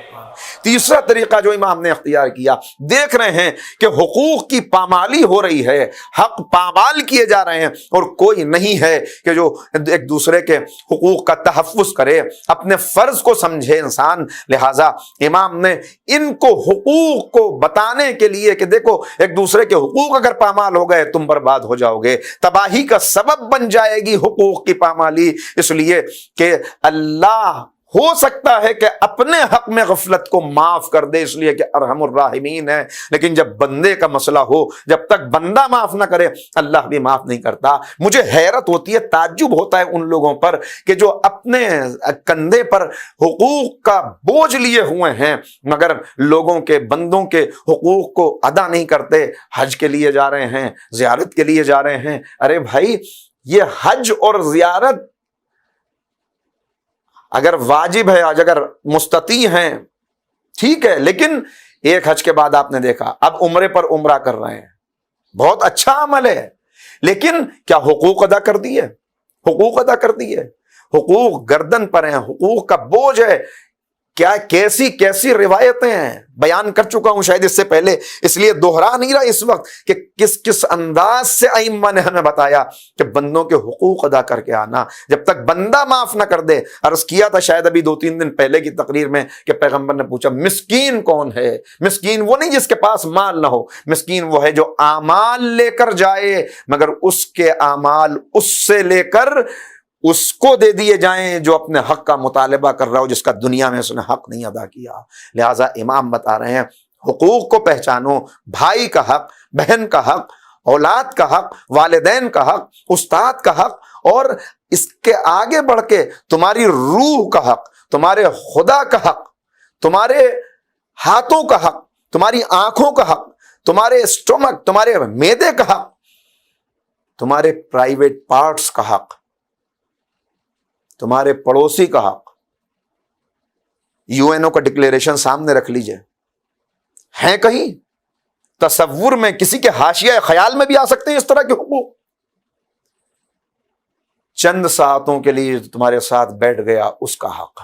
تیسرا طریقہ جو امام نے اختیار کیا، دیکھ رہے ہیں کہ حقوق کی پامالی ہو رہی ہے، حق پامال کیے جا رہے ہیں، اور کوئی نہیں ہے کہ جو ایک دوسرے کے حقوق کا تحفظ کرے، اپنے فرض کو سمجھے انسان۔ لہٰذا امام نے ان کو حقوق کو بتانے کے لیے کہ دیکھو ایک دوسرے کے حقوق اگر پامال ہو گئے تم برباد ہو جاؤ گے، تباہی کا سبب بن جائے گی حقوق کی پامالی، اس لیے کہ اللہ ہو سکتا ہے کہ اپنے حق میں غفلت کو معاف کر دے، اس لیے کہ ارحم الراحمین ہے، لیکن جب بندے کا مسئلہ ہو، جب تک بندہ معاف نہ کرے اللہ بھی معاف نہیں کرتا۔ مجھے حیرت ہوتی ہے، تعجب ہوتا ہے ان لوگوں پر کہ جو اپنے کندھے پر حقوق کا بوجھ لیے ہوئے ہیں مگر لوگوں کے، بندوں کے حقوق کو ادا نہیں کرتے۔ حج کے لیے جا رہے ہیں، زیارت کے لیے جا رہے ہیں، ارے بھائی یہ حج اور زیارت اگر واجب ہے، آج اگر مستطیع ہیں ٹھیک ہے، لیکن ایک حج کے بعد آپ نے دیکھا اب عمرے پر عمرہ کر رہے ہیں، بہت اچھا عمل ہے، لیکن کیا حقوق ادا کر دیے؟ حقوق ادا کر دیے؟ حقوق گردن پر ہیں، حقوق کا بوجھ ہے۔ کیا کیسی کیسی روایتیں ہیں، بیان کر چکا ہوں شاید اس سے پہلے، اس لیے دوہرا نہیں رہا اس وقت کہ کس کس انداز سے ائمہ نے ہمیں بتایا کہ بندوں کے حقوق ادا کر کے آنا، جب تک بندہ معاف نہ کر دے۔ عرض کیا تھا شاید ابھی 2-3 دن پہلے کی تقریر میں کہ پیغمبر نے پوچھا مسکین کون ہے؟ مسکین وہ نہیں جس کے پاس مال نہ ہو، مسکین وہ ہے جو اعمال لے کر جائے مگر اس کے اعمال اس سے لے کر اس کو دے دیے جائیں جو اپنے حق کا مطالبہ کر رہا ہو، جس کا دنیا میں اس نے حق نہیں ادا کیا۔ لہٰذا امام بتا رہے ہیں حقوق کو پہچانو، بھائی کا حق، بہن کا حق، اولاد کا حق، والدین کا حق، استاد کا حق، اور اس کے آگے بڑھ کے تمہاری روح کا حق، تمہارے خدا کا حق، تمہارے ہاتھوں کا حق، تمہاری آنکھوں کا حق، تمہارے اسٹومک، تمہارے معدے کا حق، تمہارے پرائیویٹ پارٹس کا حق، تمہارے پڑوسی کا حق۔ UN کا ڈکلیریشن سامنے رکھ لیجئے، ہیں کہیں تصور میں کسی کے حاشیہ خیال میں بھی آ سکتے ہیں اس طرح کے حقوق؟ چند ساعتوں کے لیے تمہارے ساتھ بیٹھ گیا اس کا حق،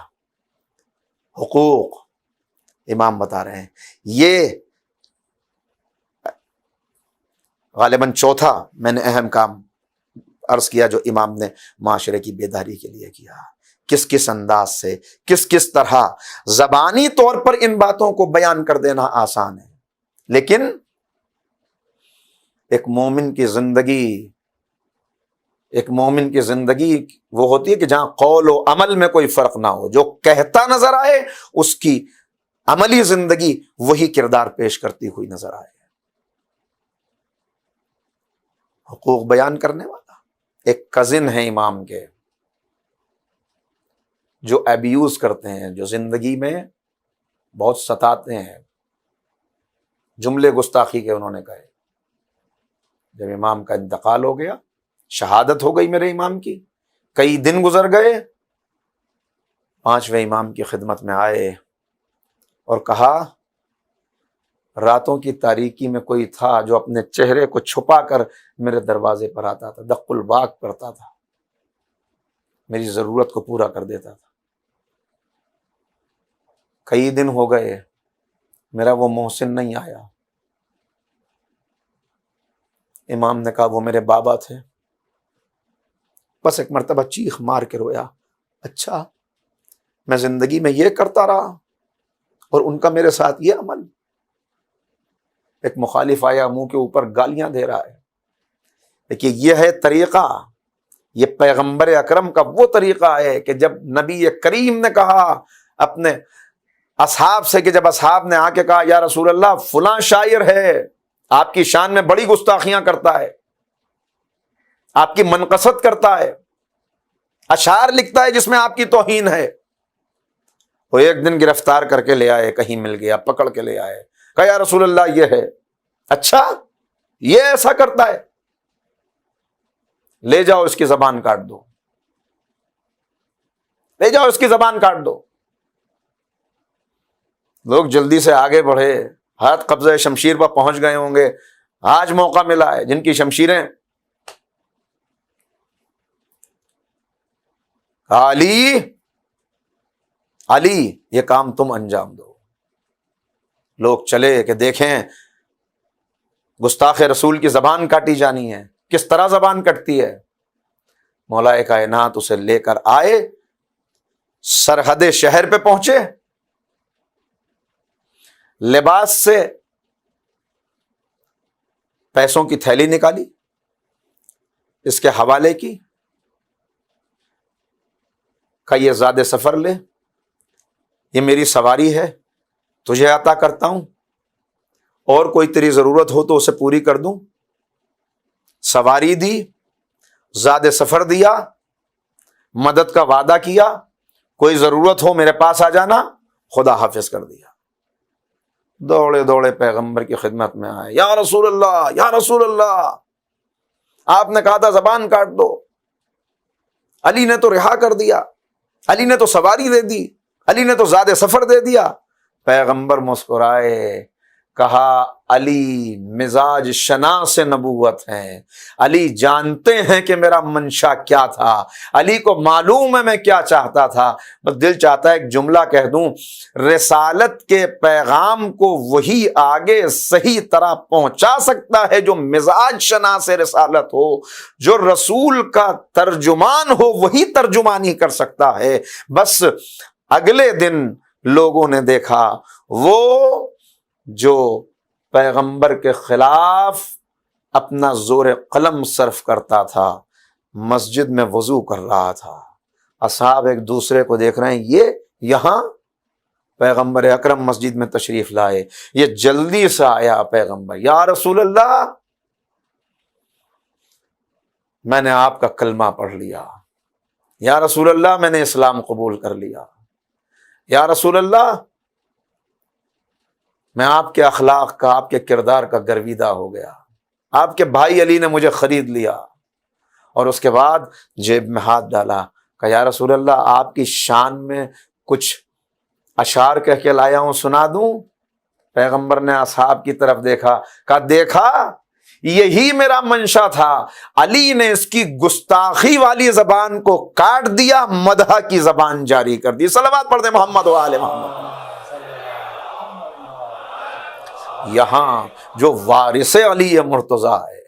حقوق امام بتا رہے ہیں۔ یہ غالباً چوتھا میں نے اہم کام عرض کیا جو امام نے معاشرے کی بیداری کے لیے کیا۔ کس کس انداز سے، کس کس طرح، زبانی طور پر ان باتوں کو بیان کر دینا آسان ہے، لیکن ایک مومن کی زندگی وہ ہوتی ہے کہ جہاں قول و عمل میں کوئی فرق نہ ہو، جو کہتا نظر آئے اس کی عملی زندگی وہی کردار پیش کرتی ہوئی نظر آئے۔ حقوق بیان کرنے والا ایک کزن ہے امام کے، جو ایبیوز کرتے ہیں، جو زندگی میں بہت ستاتے ہیں، جملے گستاخی کے انہوں نے کہے۔ جب امام کا انتقال ہو گیا، شہادت ہو گئی میرے امام کی، کئی دن گزر گئے، 5ویں امام کی خدمت میں آئے اور کہا راتوں کی تاریکی میں کوئی تھا جو اپنے چہرے کو چھپا کر میرے دروازے پر آتا تھا، دق الباغ کرتا تھا، میری ضرورت کو پورا کر دیتا تھا۔ کئی دن ہو گئے، میرا وہ محسن نہیں آیا۔ امام نے کہا وہ میرے بابا تھے۔ بس ایک مرتبہ چیخ مار کے رویا، اچھا میں زندگی میں یہ کرتا رہا اور ان کا میرے ساتھ یہ عمل۔ ایک مخالف آیا، منہ کے اوپر گالیاں دے رہا ہے۔ دیکھیے یہ ہے طریقہ، یہ پیغمبر اکرم کا وہ طریقہ ہے کہ جب نبی کریم نے کہا اپنے اصحاب سے کہ جب اصحاب نے آ کے کہا یا رسول اللہ فلاں شاعر ہے آپ کی شان میں بڑی گستاخیاں کرتا ہے، آپ کی منقصت کرتا ہے، اشعار لکھتا ہے جس میں آپ کی توہین ہے، وہ ایک دن گرفتار کر کے لے آئے، کہیں مل گیا پکڑ کے لے آئے، کہا یا رسول اللہ یہ ہے، اچھا یہ ایسا کرتا ہے، لے جاؤ اس کی زبان کاٹ دو، لے جاؤ اس کی زبان کاٹ دو۔ لوگ جلدی سے آگے بڑھے، ہاتھ قبضہ شمشیر پر پہنچ گئے ہوں گے، آج موقع ملا ہے، جن کی شمشیریں علی علی یہ کام تم انجام دو۔ لوگ چلے کہ دیکھیں گستاخ رسول کی زبان کاٹی جانی ہے، کس طرح زبان کٹتی ہے۔ مولا کائنات اسے لے کر آئے، سرحد شہر پہ پہنچے، لباس سے پیسوں کی تھیلی نکالی، اس کے حوالے کی، کہ یہ زاد سفر لے، یہ میری سواری ہے، تجھے عطا کرتا ہوں، اور کوئی تیری ضرورت ہو تو اسے پوری کر دوں۔ سواری دی، زاد سفر دیا، مدد کا وعدہ کیا، کوئی ضرورت ہو میرے پاس آ جانا، خدا حافظ کر دیا۔ دوڑے دوڑے پیغمبر کی خدمت میں آئے، یا رسول اللہ یا رسول اللہ، آپ نے کہا تھا زبان کاٹ دو، علی نے تو رہا کر دیا، علی نے تو سواری دے دی، علی نے تو زاد سفر دے دیا۔ پیغمبر مسکرائے، کہا علی مزاج شناس نبوت ہیں، علی جانتے ہیں کہ میرا منشا کیا تھا، علی کو معلوم ہے میں کیا چاہتا تھا، بس دل چاہتا ہے ایک جملہ کہہ دوں، رسالت کے پیغام کو وہی آگے صحیح طرح پہنچا سکتا ہے جو مزاج شناس رسالت ہو، جو رسول کا ترجمان ہو وہی ترجمانی کر سکتا ہے۔ بس اگلے دن لوگوں نے دیکھا وہ جو پیغمبر کے خلاف اپنا زور قلم صرف کرتا تھا، مسجد میں وضو کر رہا تھا، اصحاب ایک دوسرے کو دیکھ رہے ہیں، یہ یہاں پیغمبر اکرم مسجد میں تشریف لائے، یہ جلدی سے آیا پیغمبر، یا رسول اللہ میں نے آپ کا کلمہ پڑھ لیا، یا رسول اللہ میں نے اسلام قبول کر لیا، یا رسول اللہ میں آپ کے اخلاق کا، آپ کے کردار کا گرویدہ ہو گیا، آپ کے بھائی علی نے مجھے خرید لیا۔ اور اس کے بعد جیب میں ہاتھ ڈالا، کہ یا رسول اللہ آپ کی شان میں کچھ اشعار کہہ کے لایا ہوں، سنا دوں؟ پیغمبر نے اصحاب کی طرف دیکھا، کہا دیکھا یہی میرا منشا تھا، علی نے اس کی گستاخی والی زبان کو کاٹ دیا، مدح کی زبان جاری کر دی۔ صلوات پڑھ دیں محمد و آل محمد۔ یہاں جو وارث علی مرتضیٰ ہے،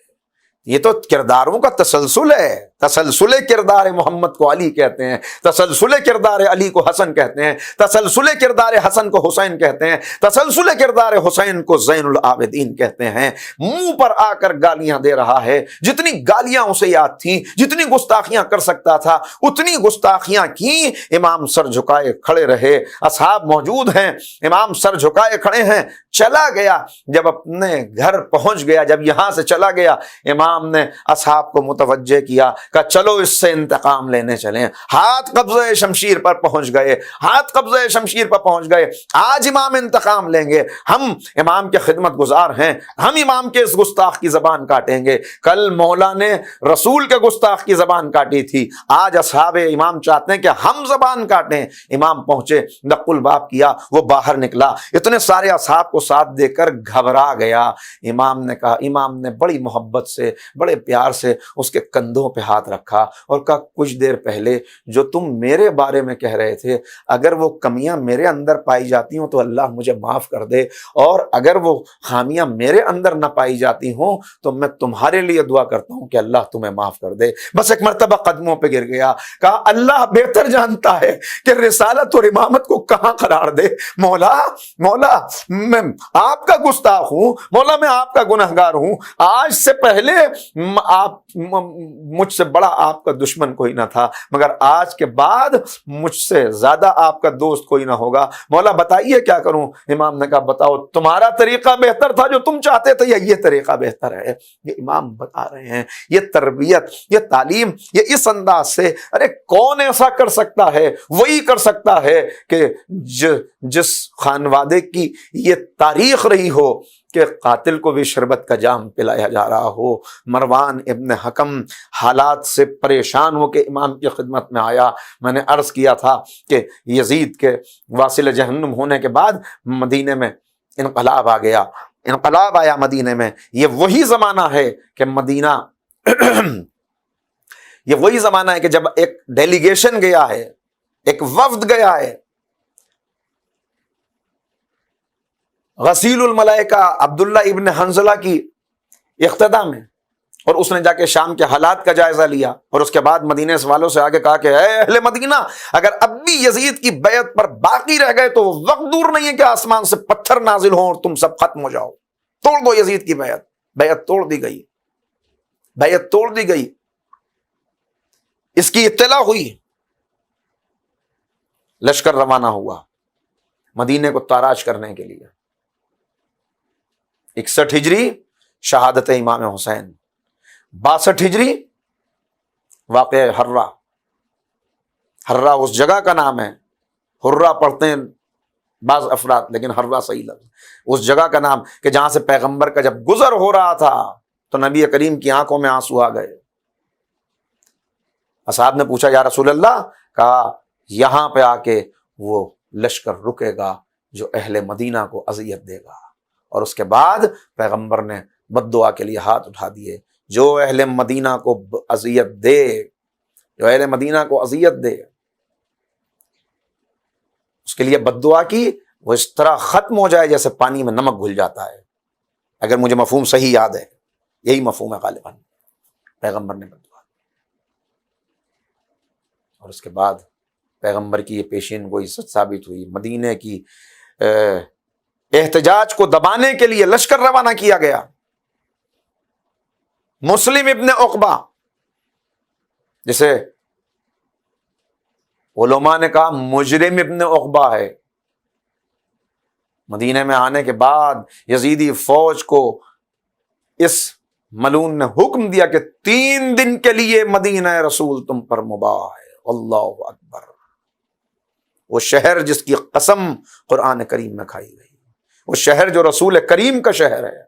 یہ تو کرداروں کا تسلسل ہے، تسلسل کردار محمد کو علی کہتے ہیں، تسلسل کردار علی کو حسن کہتے ہیں، تسلسل کردار حسن کو حسین کہتے ہیں، تسلسل کردار حسین کو زین العابدین کہتے ہیں۔ منہ پر آ کر گالیاں دے رہا ہے، جتنی گالیاں اسے یاد تھیں، جتنی گستاخیاں کر سکتا تھا اتنی گستاخیاں کی۔ امام سر جھکائے کھڑے رہے، اصحاب موجود ہیں، امام سر جھکائے کھڑے ہیں۔ چلا گیا، جب اپنے گھر پہنچ گیا، جب یہاں سے چلا گیا، امام نے اصحاب کو متوجہ کیا کہ چلو اس سے انتقام لینے چلیں۔ ہاتھ قبضہ شمشیر پر پہنچ گئے، ہاتھ قبضہ شمشیر پر پہنچ گئے۔ آج امام انتقام لیں گے، ہم امام کے خدمت گزار ہیں، ہم امام کے اس گستاخ کی زبان کاٹیں گے۔ کل مولا نے رسول کے گستاخ کی زبان کاٹی تھی، آج اصحاب امام چاہتے ہیں کہ ہم زبان کاٹیں۔ امام پہنچے، دق الباب کیا، وہ باہر نکلا، اتنے سارے اصحاب کو ساتھ دے کر گھبرا گیا۔ امام نے کہا، امام نے بڑی محبت سے بڑے پیار سے اس کے کندھوں پہ ہاتھ رکھا اور کہا کچھ دیر پہلے جو تم میرے بارے میں کہہ رہے تھے، اگر وہ کمیاں میرے اندر پائی جاتی ہوں تو اللہ مجھے معاف کر دے، اور اگر وہ خامیاں میرے اندر نہ پائی جاتی ہوں تو میں تمہارے لیے دعا کرتا ہوں کہ اللہ تمہیں معاف کر دے۔ بس ایک مرتبہ قدموں پہ گر گیا، کہا اللہ بہتر جانتا ہے کہ رسالت اور امامت کو کہاں قرار دے۔ مولا میں آپ کا گستاخ ہوں، مولا میں آپ کا گنہگار ہوں، آج سے پہلے آپ مجھ سے سے بڑا آپ کا دشمن کوئی نہ تھا، مگر آج کے بعد مجھ سے زیادہ آپ کا دوست کوئی نہ ہوگا، مولا بتائیے کیا کروں؟ امام نے کہا بتاؤ تمہارا طریقہ بہتر تھا جو تم چاہتے تھے، یا یہ طریقہ بہتر ہے؟ یہ امام بتا رہے ہیں یہ تربیت، یہ تعلیم، یہ اس انداز سے، ارے کون ایسا کر سکتا ہے؟ وہی کر سکتا ہے کہ جس خانوادے کی یہ تاریخ رہی ہو کہ قاتل کو بھی شربت کا جام پلایا جا رہا ہو۔ مروان ابن حکم حالات سے پریشان ہو کے امام کی خدمت میں آیا۔ میں نے عرض کیا تھا کہ یزید کے واصل جہنم ہونے کے بعد مدینے میں انقلاب آ گیا، انقلاب آیا مدینے میں۔ یہ وہی زمانہ ہے کہ مدینہ یہ وہی زمانہ ہے کہ جب ایک ڈیلیگیشن گیا ہے، ایک وفد گیا ہے، غسیل الملائکہ عبداللہ ابن حنظلہ کی اقتداء میں، اور اس نے جا کے شام کے حالات کا جائزہ لیا، اور اس کے بعد مدینے والوں سے آگے کہا کہ اے اہل مدینہ، اگر اب بھی یزید کی بیعت پر باقی رہ گئے تو وقت دور نہیں ہے کہ آسمان سے پتھر نازل ہوں اور تم سب ختم ہو جاؤ، توڑ دو یزید کی بیعت۔ بیعت توڑ دی گئی، بیعت توڑ دی گئی۔ اس کی اطلاع ہوئی، لشکر روانہ ہوا مدینے کو تاراج کرنے کے لیے۔ 61 ہجری شہادت امام حسین، 62 ہجری واقعہ حرہ۔ حرہ اس جگہ کا نام ہے، حرہ پڑھتے ہیں بعض افراد لیکن حرہ صحیح لفظ، اس جگہ کا نام کہ جہاں سے پیغمبر کا جب گزر ہو رہا تھا تو نبی کریم کی آنکھوں میں آنسو آ گئے۔ اصحاب نے پوچھا یا رسول اللہ، کہا یہاں پہ آ کے وہ لشکر رکے گا جو اہل مدینہ کو اذیت دے گا، اور اس کے بعد پیغمبر نے بد دعا کے لیے ہاتھ اٹھا دیے، جو اہل مدینہ کو اذیت دے، جو اہل مدینہ کو اذیت دے، اس کے لیے بد دعا کی، وہ اس طرح ختم ہو جائے جیسے پانی میں نمک گھل جاتا ہے، اگر مجھے مفہوم صحیح یاد ہے، یہی مفہوم ہے غالباً۔ پیغمبر نے بد دعا، اور اس کے بعد پیغمبر کی یہ پیشین گوئی سچ ثابت ہوئی۔ مدینے کی احتجاج کو دبانے کے لیے لشکر روانہ کیا گیا۔ مسلم ابن عقبہ، جسے علماء نے کہا مجرم ابن عقبہ ہے، مدینے میں آنے کے بعد یزیدی فوج کو اس ملعون نے حکم دیا کہ 3 دن کے لیے مدینہ رسول تم پر مباح ہے۔ اللہ اکبر! وہ شہر جس کی قسم قرآن کریم میں کھائی گئی، وہ شہر جو رسول کریم کا شہر ہے،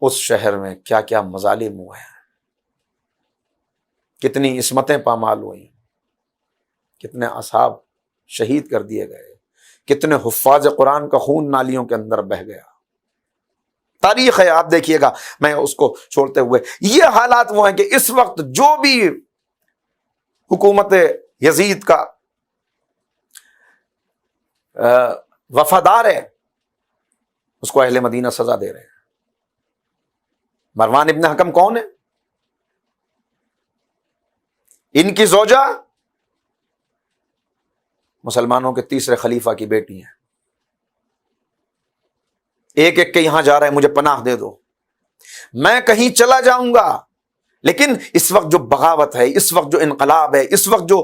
اس شہر میں کیا کیا مظالم ہوئے ہیں، کتنی عصمتیں پامال ہوئی، کتنے اصحاب شہید کر دیے گئے، کتنے حفاظ قرآن کا خون نالیوں کے اندر بہہ گیا۔ تاریخ ہے، آپ دیکھیے گا، میں اس کو چھوڑتے ہوئے، یہ حالات وہ ہیں کہ اس وقت جو بھی حکومت یزید کا وفادار ہے اس کو اہل مدینہ سزا دے رہے ہیں۔ مروان ابن حکم کون ہے؟ ان کی زوجہ مسلمانوں کے تیسرے خلیفہ کی بیٹی ہیں۔ ایک ایک کے یہاں جا رہا ہے، مجھے پناہ دے دو، میں کہیں چلا جاؤں گا، لیکن اس وقت جو بغاوت ہے، اس وقت جو انقلاب ہے، اس وقت جو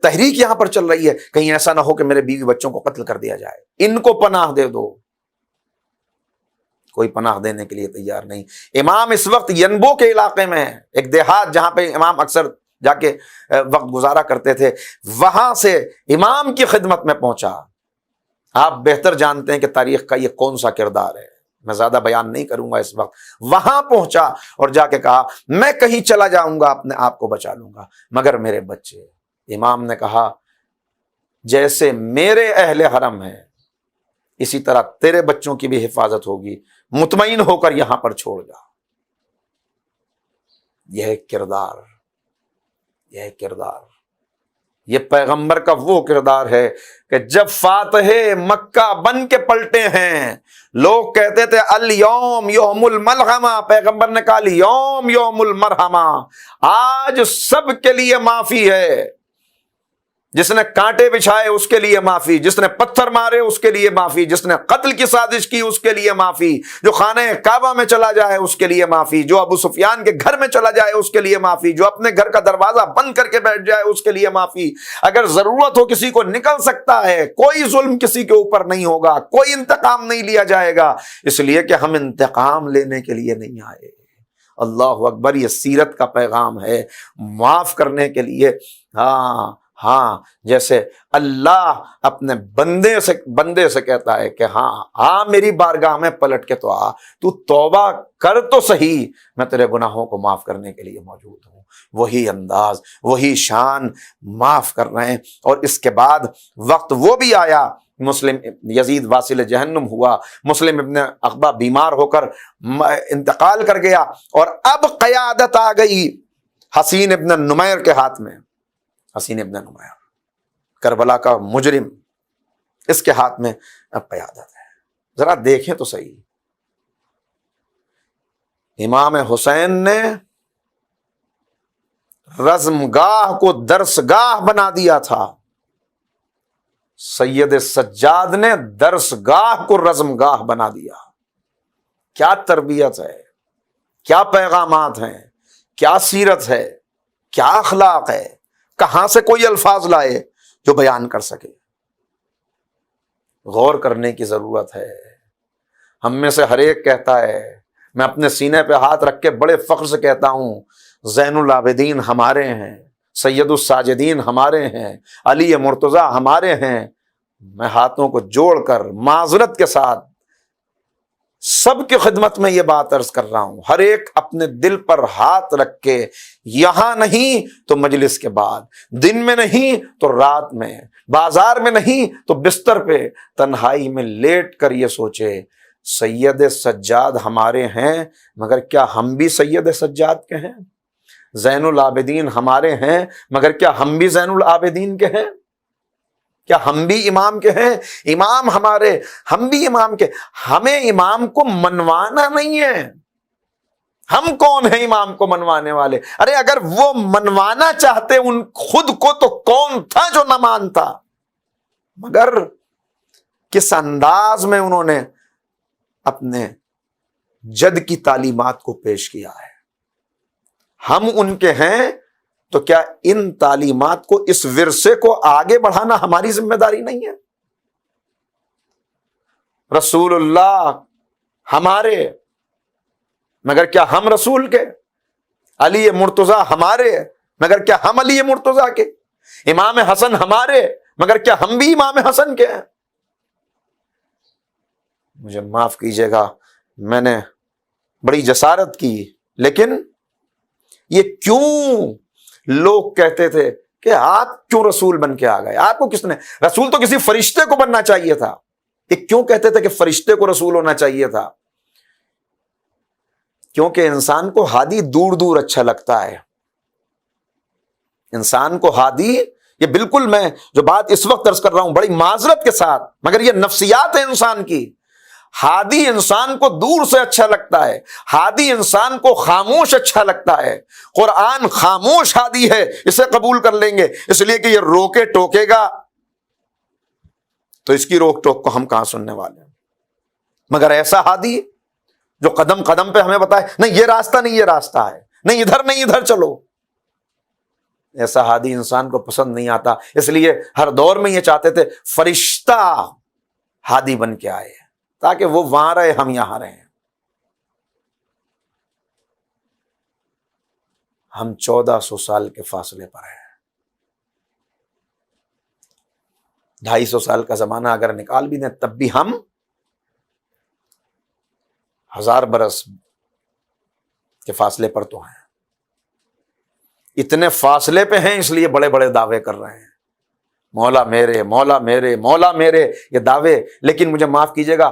تحریک یہاں پر چل رہی ہے، کہیں ایسا نہ ہو کہ میرے بیوی بچوں کو قتل کر دیا جائے، ان کو پناہ دے دو۔ کوئی پناہ دینے کے لیے تیار نہیں۔ امام اس وقت ینبو کے علاقے میں ہے، ایک دیہات جہاں پہ امام اکثر جا کے وقت گزارا کرتے تھے، وہاں سے امام کی خدمت میں پہنچا۔ آپ بہتر جانتے ہیں کہ تاریخ کا یہ کون سا کردار ہے، میں زیادہ بیان نہیں کروں گا اس وقت۔ وہاں پہنچا اور جا کے کہا میں کہیں چلا جاؤں گا، اپنے آپ کو بچا لوں گا، مگر میرے بچے۔ امام نے کہا جیسے میرے اہل حرم ہیں اسی طرح تیرے بچوں کی بھی حفاظت ہوگی، مطمئن ہو کر یہاں پر چھوڑ جا۔ یہ کردار، یہ کردار، یہ پیغمبر کا وہ کردار ہے کہ جب فاتح مکہ بن کے پلٹے ہیں، لوگ کہتے تھے الیوم یوم الملحمہ، پیغمبر نے کہا الیوم یوم المرحمہ، آج سب کے لیے معافی ہے۔ جس نے کانٹے بچھائے اس کے لیے معافی، جس نے پتھر مارے اس کے لیے معافی، جس نے قتل کی سازش کی اس کے لیے معافی، جو خانہ کعبہ میں چلا جائے اس کے لیے معافی، جو ابو سفیان کے گھر میں چلا جائے اس کے لیے معافی، جو اپنے گھر کا دروازہ بند کر کے بیٹھ جائے اس کے لیے معافی۔ اگر ضرورت ہو کسی کو نکل سکتا ہے، کوئی ظلم کسی کے اوپر نہیں ہوگا، کوئی انتقام نہیں لیا جائے گا، اس لیے کہ ہم انتقام لینے کے لیے نہیں آئے۔ اللہ اکبر، یہ سیرت کا پیغام ہے، معاف کرنے کے لیے۔ ہاں جیسے اللہ اپنے بندے سے کہتا ہے کہ ہاں میری بارگاہ میں پلٹ کے تو آ، تو توبہ کر تو صحیح، میں تیرے گناہوں کو معاف کرنے کے لیے موجود ہوں۔ وہی انداز، وہی شان، معاف کر رہے ہیں۔ اور اس کے بعد وقت وہ بھی آیا، مسلم یزید واصل جہنم ہوا، مسلم ابن عقبہ بیمار ہو کر انتقال کر گیا، اور اب قیادت آ گئی حسین ابن نمیر کے ہاتھ میں۔ حسین ابن نمیر کربلا کا مجرم، اس کے ہاتھ میں اب قیادت ہے۔ ذرا دیکھیں تو صحیح، امام حسین نے رزمگاہ کو درسگاہ بنا دیا تھا، سید سجاد نے درسگاہ کو رزمگاہ بنا دیا۔ کیا تربیت ہے، کیا پیغامات ہیں، کیا سیرت ہے، کیا اخلاق ہے، کہاں سے کوئی الفاظ لائے جو بیان کر سکے۔ غور کرنے کی ضرورت ہے۔ ہم میں سے ہر ایک کہتا ہے، میں اپنے سینے پہ ہاتھ رکھ کے بڑے فخر سے کہتا ہوں، زین العابدین ہمارے ہیں، سید الساجدین ہمارے ہیں، علی مرتضی ہمارے ہیں۔ میں ہاتھوں کو جوڑ کر معذرت کے ساتھ سب کی خدمت میں یہ بات عرض کر رہا ہوں، ہر ایک اپنے دل پر ہاتھ رکھ کے، یہاں نہیں تو مجلس کے بعد، دن میں نہیں تو رات میں، بازار میں نہیں تو بستر پہ تنہائی میں لیٹ کر یہ سوچے، سید سجاد ہمارے ہیں مگر کیا ہم بھی سید سجاد کے ہیں؟ زین العابدین ہمارے ہیں مگر کیا ہم بھی زین العابدین کے ہیں؟ کیا ہم بھی امام کے ہیں؟ امام ہمارے، ہم بھی امام کے۔ ہمیں امام کو منوانا نہیں ہے، ہم کون ہیں امام کو منوانے والے؟ ارے اگر وہ منوانا چاہتے ان خود کو تو کون تھا جو نہ مانتا؟ مگر کس انداز میں انہوں نے اپنے جد کی تعلیمات کو پیش کیا ہے۔ ہم ان کے ہیں تو کیا ان تعلیمات کو، اس ورثے کو آگے بڑھانا ہماری ذمہ داری نہیں ہے؟ رسول اللہ ہمارے مگر کیا ہم رسول کے؟ علی مرتضی ہمارے مگر کیا ہم علی مرتضی کے؟ امام حسن ہمارے مگر کیا ہم بھی امام حسن کے ہیں؟ مجھے معاف کیجیے گا، میں نے بڑی جسارت کی، لیکن یہ کیوں لوگ کہتے تھے کہ آپ کیوں رسول بن کے آ گئے؟ آپ کو کس نے؟ رسول تو کسی فرشتے کو بننا چاہیے تھا۔ یہ کیوں کہتے تھے کہ فرشتے کو رسول ہونا چاہیے تھا؟ کیونکہ انسان کو ہادی دور دور اچھا لگتا ہے۔ انسان کو ہادی، یہ بالکل میں جو بات اس وقت عرض کر رہا ہوں بڑی معذرت کے ساتھ، مگر یہ نفسیات ہے انسان کی۔ ہادی انسان کو دور سے اچھا لگتا ہے، ہادی انسان کو خاموش اچھا لگتا ہے۔ قرآن خاموش ہادی ہے، اسے قبول کر لیں گے، اس لیے کہ یہ روکے ٹوکے گا تو اس کی روک ٹوک کو ہم کہاں سننے والے ہیں۔ مگر ایسا ہادی جو قدم قدم پہ ہمیں بتائے، نہیں یہ راستہ نہیں، یہ راستہ ہے، نہیں ادھر نہیں ادھر چلو، ایسا ہادی انسان کو پسند نہیں آتا۔ اس لیے ہر دور میں یہ چاہتے تھے فرشتہ ہادی بن کے آئے تاکہ وہ وہاں رہے، ہم یہاں رہیں۔ ہم 1400 سال کے فاصلے پر ہیں۔ 250 سال کا زمانہ اگر نکال بھی دیں تب بھی ہم 1000 برس کے فاصلے پر تو ہیں۔ اتنے فاصلے پہ ہیں اس لیے بڑے بڑے دعوے کر رہے ہیں، مولا میرے، مولا میرے، مولا میرے، یہ دعوے۔ لیکن مجھے معاف کیجیے گا،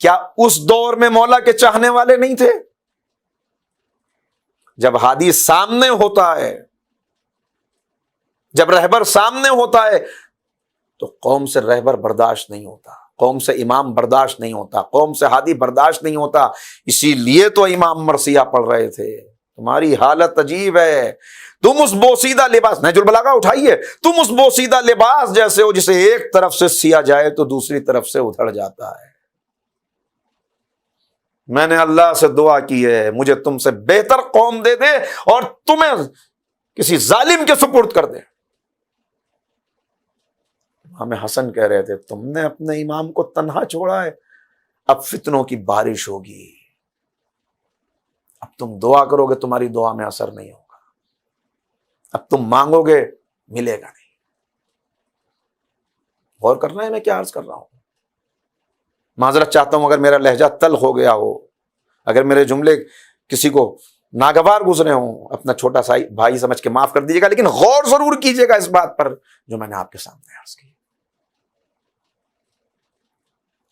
کیا اس دور میں مولا کے چاہنے والے نہیں تھے؟ جب ہادی سامنے ہوتا ہے، جب رہبر سامنے ہوتا ہے تو قوم سے رہبر برداشت نہیں ہوتا، قوم سے امام برداشت نہیں ہوتا، قوم سے ہادی برداشت نہیں ہوتا۔ اسی لیے تو امام مرثیہ پڑھ رہے تھے۔ تمہاری حالت عجیب ہے، تم اس بوسیدہ لباس، نہج البلاغہ اٹھائیے، تم اس بوسیدہ لباس جیسے ہو جسے ایک طرف سے سیا جائے تو دوسری طرف سے ادھڑ جاتا ہے۔ میں نے اللہ سے دعا کی ہے مجھے تم سے بہتر قوم دے دے اور تمہیں کسی ظالم کے سپرد کر دے۔ ہمیں حسن کہہ رہے تھے تم نے اپنے امام کو تنہا چھوڑا ہے، اب فتنوں کی بارش ہوگی، اب تم دعا کرو گے تمہاری دعا میں اثر نہیں ہوگا، اب تم مانگو گے ملے گا نہیں۔ غور کرنا ہے میں کیا عرض کر رہا ہوں۔ معذرت چاہتا ہوں اگر میرا لہجہ تلخ ہو گیا ہو، اگر میرے جملے کسی کو ناگوار گزرے ہوں، اپنا چھوٹا سا بھائی سمجھ کے معاف کر دیجیے گا، لیکن غور ضرور کیجیے گا اس بات پر جو میں نے آپ کے سامنے عرض کی۔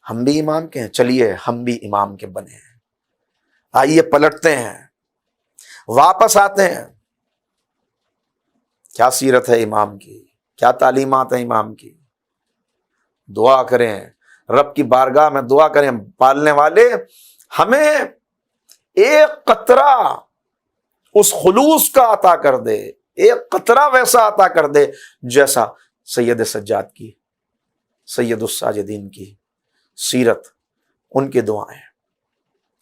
ہم بھی امام کے ہیں، چلیے ہم بھی امام کے بنے ہیں، آئیے پلٹتے ہیں، واپس آتے ہیں۔ کیا سیرت ہے امام کی، کیا تعلیمات ہیں امام کی، دعا کریں رب کی بارگاہ میں، دعا کریں پالنے والے ہمیں ایک قطرہ اس خلوص کا عطا کر دے، ایک قطرہ ویسا عطا کر دے جیسا سید سجاد کی، سید الساجدین کی سیرت، ان کی دعائیں،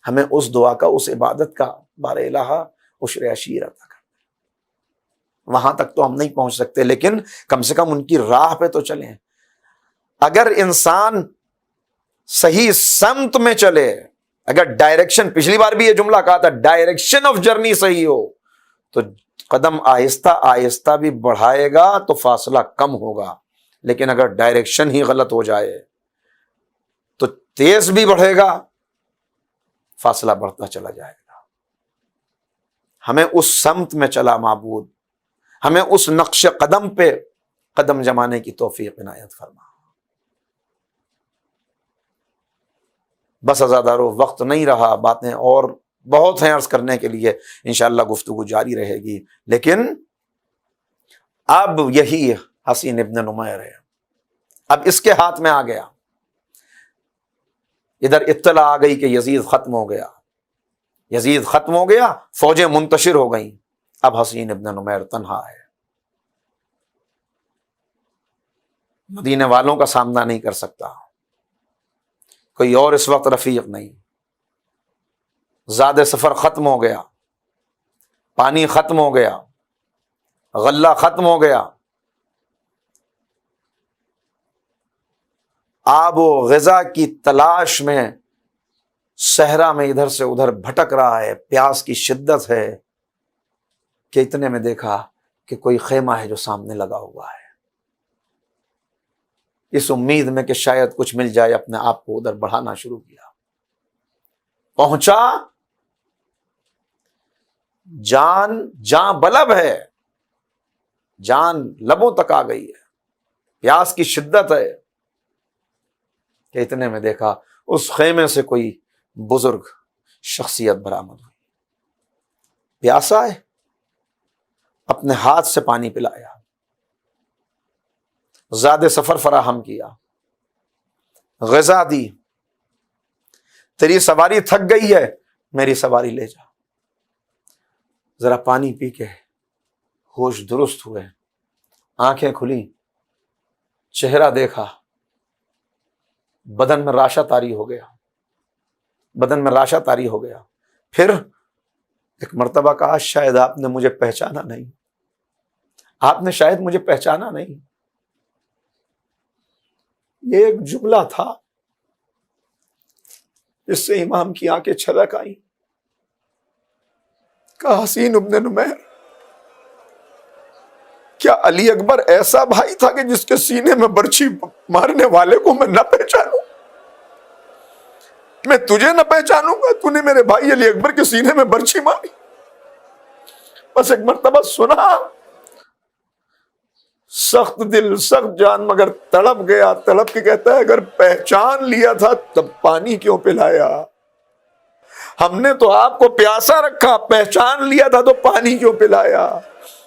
ہمیں اس دعا کا، اس عبادت کا بار الہ عشر عشیر عطا کر دے۔ وہاں تک تو ہم نہیں پہنچ سکتے لیکن کم سے کم ان کی راہ پہ تو چلیں۔ اگر انسان صحیح سمت میں چلے، اگر ڈائریکشن، پچھلی بار بھی یہ جملہ کہا تھا، ڈائریکشن آف جرنی صحیح ہو تو قدم آہستہ آہستہ بھی بڑھائے گا تو فاصلہ کم ہوگا، لیکن اگر ڈائریکشن ہی غلط ہو جائے تو تیز بھی بڑھے گا، فاصلہ بڑھتا چلا جائے گا۔ ہمیں اس سمت میں چلا معبود، ہمیں اس نقش قدم پہ قدم جمانے کی توفیق عنایت فرما۔ بس عزادارو وقت نہیں رہا، باتیں اور بہت ہیں عرض کرنے کے لیے، انشاءاللہ گفتگو جاری رہے گی، لیکن اب یہی حسین ابن نمیر ہے، اب اس کے ہاتھ میں آ گیا، ادھر اطلاع آ گئی کہ یزید ختم ہو گیا، یزید ختم ہو گیا، فوجیں منتشر ہو گئیں، اب حسین ابن نمیر تنہا ہے، مدینے والوں کا سامنا نہیں کر سکتا، کوئی اور اس وقت رفیق نہیں، زاد سفر ختم ہو گیا، پانی ختم ہو گیا، غلہ ختم ہو گیا، آب و غذا کی تلاش میں صحرا میں ادھر سے ادھر بھٹک رہا ہے، پیاس کی شدت ہے کہ اتنے میں دیکھا کہ کوئی خیمہ ہے جو سامنے لگا ہوا ہے، اس امید میں کہ شاید کچھ مل جائے اپنے آپ کو ادھر بڑھانا شروع کیا، پہنچا، جان بلب ہے، جان لبوں تک آ گئی ہے، پیاس کی شدت ہے کہ اتنے میں دیکھا اس خیمے سے کوئی بزرگ شخصیت برآمد ہوئی، پیاسا ہے، اپنے ہاتھ سے پانی پلایا، زاد سفر فراہم کیا، غذا دی، تیری سواری تھک گئی ہے میری سواری لے جا، ذرا پانی پی کے ہوش درست ہوئے، آنکھیں کھلی، چہرہ دیکھا، بدن میں راشا طاری ہو گیا، بدن میں راشا طاری ہو گیا، پھر ایک مرتبہ کہا شاید آپ نے مجھے پہچانا نہیں، آپ نے شاید مجھے پہچانا نہیں۔ یہ ایک جملہ تھا جس سے امام کی آنکھیں چھلک آئیں، کہا حسین ابن نمیر، کیا علی اکبر ایسا بھائی تھا کہ جس کے سینے میں برچھی مارنے والے کو میں نہ پہچانوں؟ میں تجھے نہ پہچانوں گا، تو نے میرے بھائی علی اکبر کے سینے میں برچھی ماری؟ بس ایک مرتبہ سنا، سخت دل سخت جان مگر تڑپ گیا، تڑپ کے کہتا ہے اگر پہچان لیا تھا تب پانی کیوں پلایا؟ ہم نے تو آپ کو پیاسا رکھا، پہچان لیا تھا تو پانی کیوں پلایا؟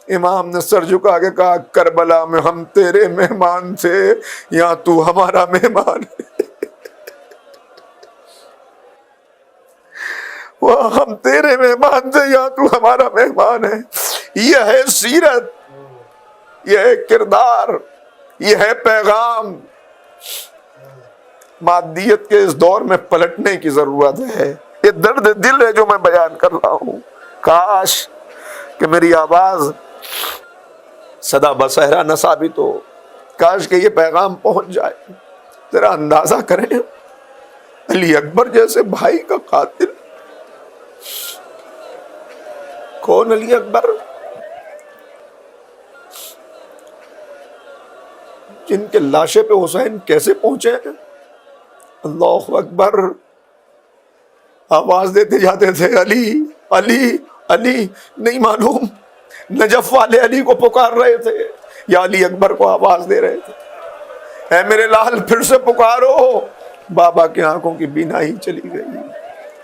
امام نے سر جھکا کے کہا کربلا میں ہم تیرے مہمان تھے، یا تو ہمارا مہمان ہے۔ وہ ہم تیرے مہمان تھے یا تو ہمارا مہمان ہے. یہ ہے سیرت، یہ ہے کردار، یہ ہے پیغام. مادیت کے اس دور میں پلٹنے کی ضرورت ہے. یہ درد دل ہے جو میں بیان کر رہا ہوں. کاش کہ میری آواز صدا بصہرا نہ ثابت ہو، کاش کہ یہ پیغام پہنچ جائے. ذرا اندازہ کریں، علی اکبر جیسے بھائی کا قاتل. کون علی اکبر؟ جن کے لاشے پہ حسین کیسے پہنچے ہیں؟ اللہ اکبر. آواز دیتے جاتے تھے علی علی علی، نہیں معلوم نجف والے علی کو پکار رہے تھے یا علی اکبر کو آواز دے رہے تھے. اے میرے لال پھر سے پکارو. بابا کی آنکھوں کی بینائی چلی گئی.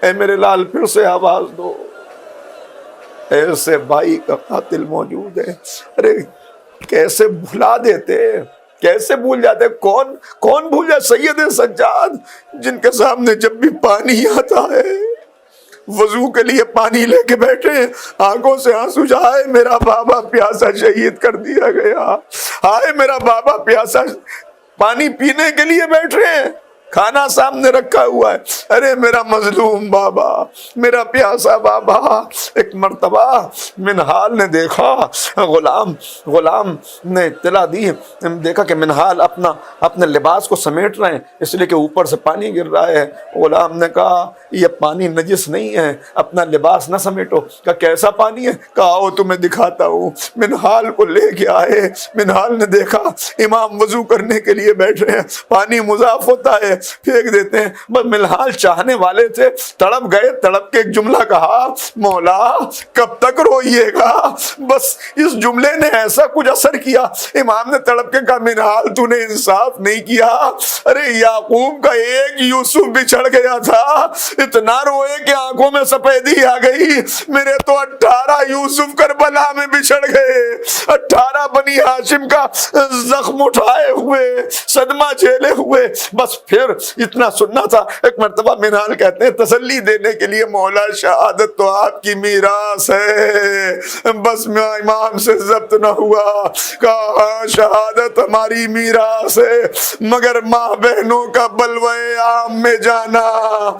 اے میرے لال پھر سے آواز دو. ایسے بھائی کا قاتل موجود ہے. ارے کیسے بھلا دیتے، کیسے بھول جاتے. کون بھول جائے سید سجاد، جن کے سامنے جب بھی پانی آتا ہے وضو کے لیے پانی لے کے بیٹھے، آنکھوں سے آنسو جائے میرا بابا پیاسا شہید کر دیا گیا، ہائے میرا بابا پیاسا. پانی پینے کے لیے بیٹھ رہے ہیں، کھانا سامنے رکھا ہوا ہے. ارے میرا مظلوم بابا، میرا پیاسا بابا. ایک مرتبہ منہال نے دیکھا، غلام نے اطلاع دی، دیکھا کہ منہال اپنے لباس کو سمیٹ رہے ہیں اس لیے کہ اوپر سے پانی گر رہا ہے. غلام نے کہا یہ پانی نجس نہیں ہے، اپنا لباس نہ سمیٹو. کہا کیسا پانی ہے؟ کہا آؤ تمہیں دکھاتا ہوں. منہال کو لے کے آئے. منہال نے دیکھا امام وضو کرنے کے لیے بیٹھ رہے ہیں، پانی مضاف ہوتا ہے پھینک دیتے ہیں. بس منہال چاہنے والے تھے، تڑپ گئے. تڑپ کے ایک جملہ کہا، مولا کب تک روئیے گا. بس اس جملے نے ایسا کچھ اثر کیا. امام نے تڑپ کے کہا منہال تو نے انصاف نہیں کیا. ارے یعقوب کا ایک یوسف بچھڑ گیا تھا، اتنا روئے کہ آنکھوں میں سفیدی آ گئی. میرے تو 18 یوسف کربلا میں بچھڑ گئے، 18 بنی ہاشم کا زخم اٹھائے ہوئے، صدمہ جھیلے ہوئے. بس پھر اتنا سننا تھا. ایک مرتبہ منہال کہتے ہیں تسلی دینے کے لیے، مولا شہادت تو آپ کی میراث ہے، بس میں امام سے ضبط نہ ہوا. کہا شہادت ہماری میراث ہے مگر ماں بہنوں کا بلوے عام میں جانا،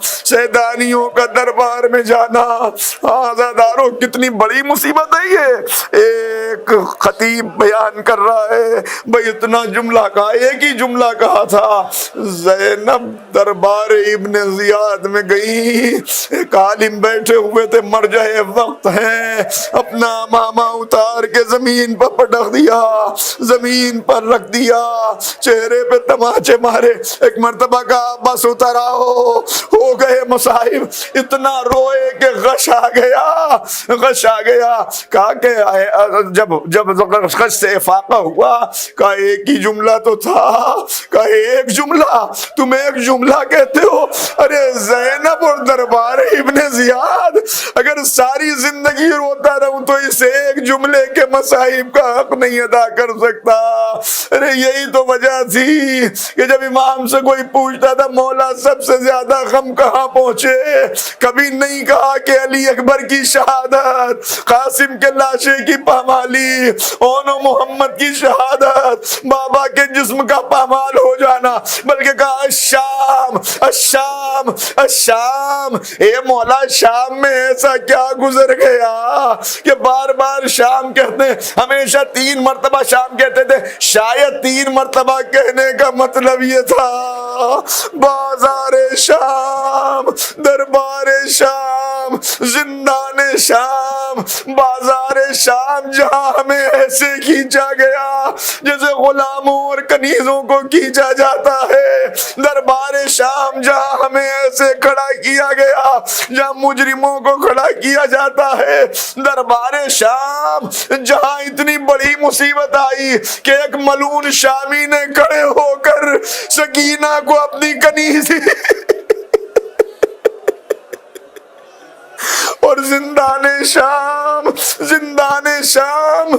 سیدانیوں کا دربار میں جانا. آزاداروں کتنی بڑی مصیبت ہے یہ. ایک خطیب بیان کر رہا ہے، بھئی اتنا جملہ کہا، ایک ہی جملہ کہا تھا. زینب دربار ابن زیاد میں گئی، ایک عالم بیٹھے ہوئے تھے، مرجع وقت ہیں، اپنا ماما اتار کے زمین پر پٹک دیا، زمین پر رکھ دیا، چہرے پہ تماچے مارے. ایک مرتبہ کہا بس اتر آؤ، ہو گئے مصائب. اتنا روئے کہ غش آ گیا. کہا کہ جب غش سے افاقہ ہوا، کہا ایک ہی جملہ تو تھا. کہا ایک جملہ؟ تم ایک جملہ کہتے ہو؟ ارے زینب اور دربار ابن زیاد، اگر ساری زندگی روتا رہوں تو اس ایک جملے کے مصائب کا حق نہیں ادا کر سکتا. ارے یہی تو وجہ تھی کہ جب امام سے کوئی پوچھتا تھا مولا سب سے زیادہ غم کہاں پہنچے، کبھی نہیں کہا کہ علی اکبر کی شہادت، قاسم کے لاشے کی پامالی، اونو محمد کی شہادت، بابا کے جسم کا پامال ہو جانا، بلکہ کہا الشام الشام الشام. اے مولا شام میں ایسا کیا گزر گیا کہ بار بار شام کہتے ہیں؟ ہمیشہ 3 مرتبہ شام کہتے تھے، شاید 3 مرتبہ کہنے کا مطلب یہ تھا بازار شام، دربار شام، زندان شام، بازار شام، جہاں ہمیں ایسے کھینچا گیا جیسے غلاموں اور کنیزوں کو کھینچا جاتا ہے. دربار شام جہاں ہمیں ایسے کھڑا کیا گیا جہاں مجرموں کو کھڑا کیا جاتا ہے. دربار شام جہاں اتنی بڑی مصیبت آئی کہ ایک ملعون شامی نے کھڑے ہو کر سکینہ کو اپنی کنیزی اور زندان شام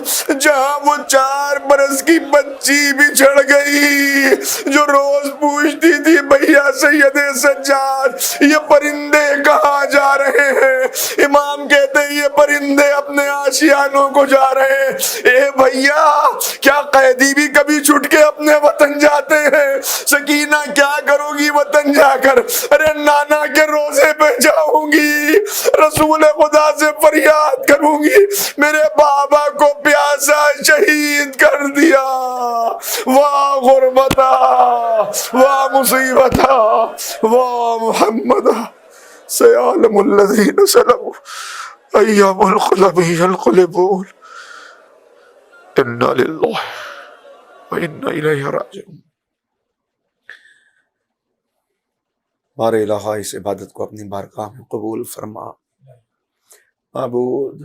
جہاں وہ 4 برس کی بچی بچھڑ گئی جو روز پوچھتی تھی بھیا سید سجاد یہ پرندے کہاں جا رہے ہیں؟ امام کہتے ہیں یہ پرندے اپنے آشیانوں کو جا رہے ہیں۔ اے بھیا کیا قیدی بھی کبھی چھٹ کے اپنے وطن جاتے ہیں؟ سکینہ کیا کرو گی وطن جا کر؟ ارے نانا کے روزے پہ جاؤں گی، رسول خدا سے فریاد کروں گی میرے بابا کو پیاسا شہید کر دیا، واہ غربتا واہ مصیبتا واہ محمد سیعلم الذین ظلموا ایام القلب ینقلبون انا للہ وَإِنَّا إِلَيْهِ رَاجِعُونَ۔ ہمارے الہ اس عبادت کو اپنی بارگاہ میں قبول فرما۔ معبود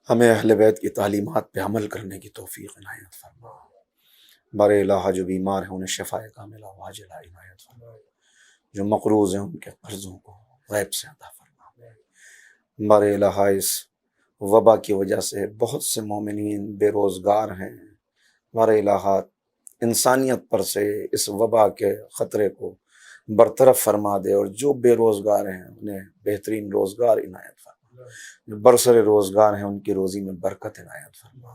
ہمیں اہل بیت کی تعلیمات پہ عمل کرنے کی توفیق عنایت فرما۔ ہمارے الہ جو بیمار ہیں انہیں شفاء کاملہ واجلہ عنایت فرما، جو مقروض ہیں ان کے قرضوں کو غیب سے عطا فرما۔ ہمارے الہ اس وبا کی وجہ سے بہت سے مومنین بے روزگار ہیں، ہمارے الہ انسانیت پر سے اس وبا کے خطرے کو برطرف فرما دے، اور جو بے روزگار ہیں انہیں بہترین روزگار عنایت فرما، جو برسر روزگار ہیں ان کی روزی میں برکت عنایت فرما۔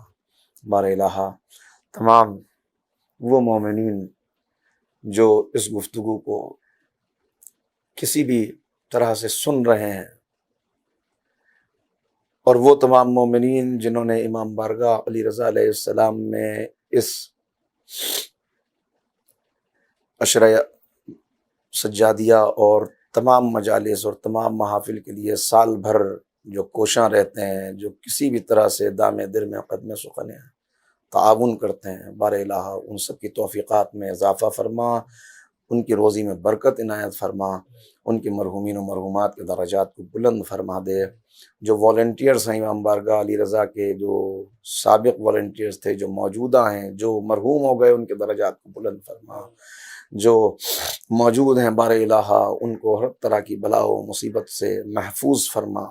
ہمارے الہ تمام وہ مومنین جو اس گفتگو کو کسی بھی طرح سے سن رہے ہیں، اور وہ تمام مومنین جنہوں نے امام بارگاہ علی رضا علیہ السلام میں اس عشرہ سجادیہ اور تمام مجالس اور تمام محافل کے لیے سال بھر جو کوشاں رہتے ہیں، جو کسی بھی طرح سے دام در میں قدم سخن تعاون کرتے ہیں، بار الہ ان سب کی توفیقات میں اضافہ فرما، ان کی روزی میں برکت عنایت فرما، ان کے مرحومین و مرحومات کے درجات کو بلند فرما دے۔ جو والنٹیئرز ہیں امام بارگاہ علی رضا کے، جو سابق والنٹیئرز تھے، جو موجودہ ہیں، جو مرحوم ہو گئے، ان کے درجات کو بلند فرما۔ جو موجود ہیں بار الہ ان کو ہر طرح کی بلا و مصیبت سے محفوظ فرما،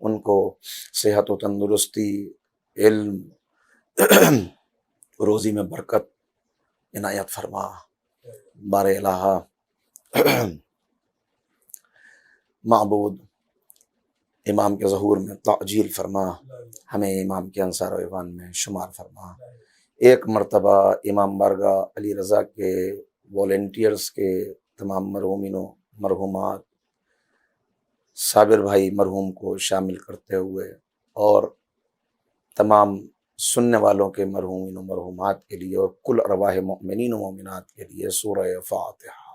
ان کو صحت و تندرستی، علم، روزی میں برکت عنایت فرما۔ بار الہ معبود امام کے ظہور میں تعجیل فرما، ہمیں امام کے انصار و ایوان میں شمار فرما۔ ایک مرتبہ امام بارگاہ علی رضا کے والنٹیئرز کے تمام مرحومین و مرحومات، صابر بھائی مرحوم کو شامل کرتے ہوئے، اور تمام سننے والوں کے مرحومین و مرحومات کے لیے، اور کل ارواح مؤمنین و مومنات کے لیے سورہ فاتحہ۔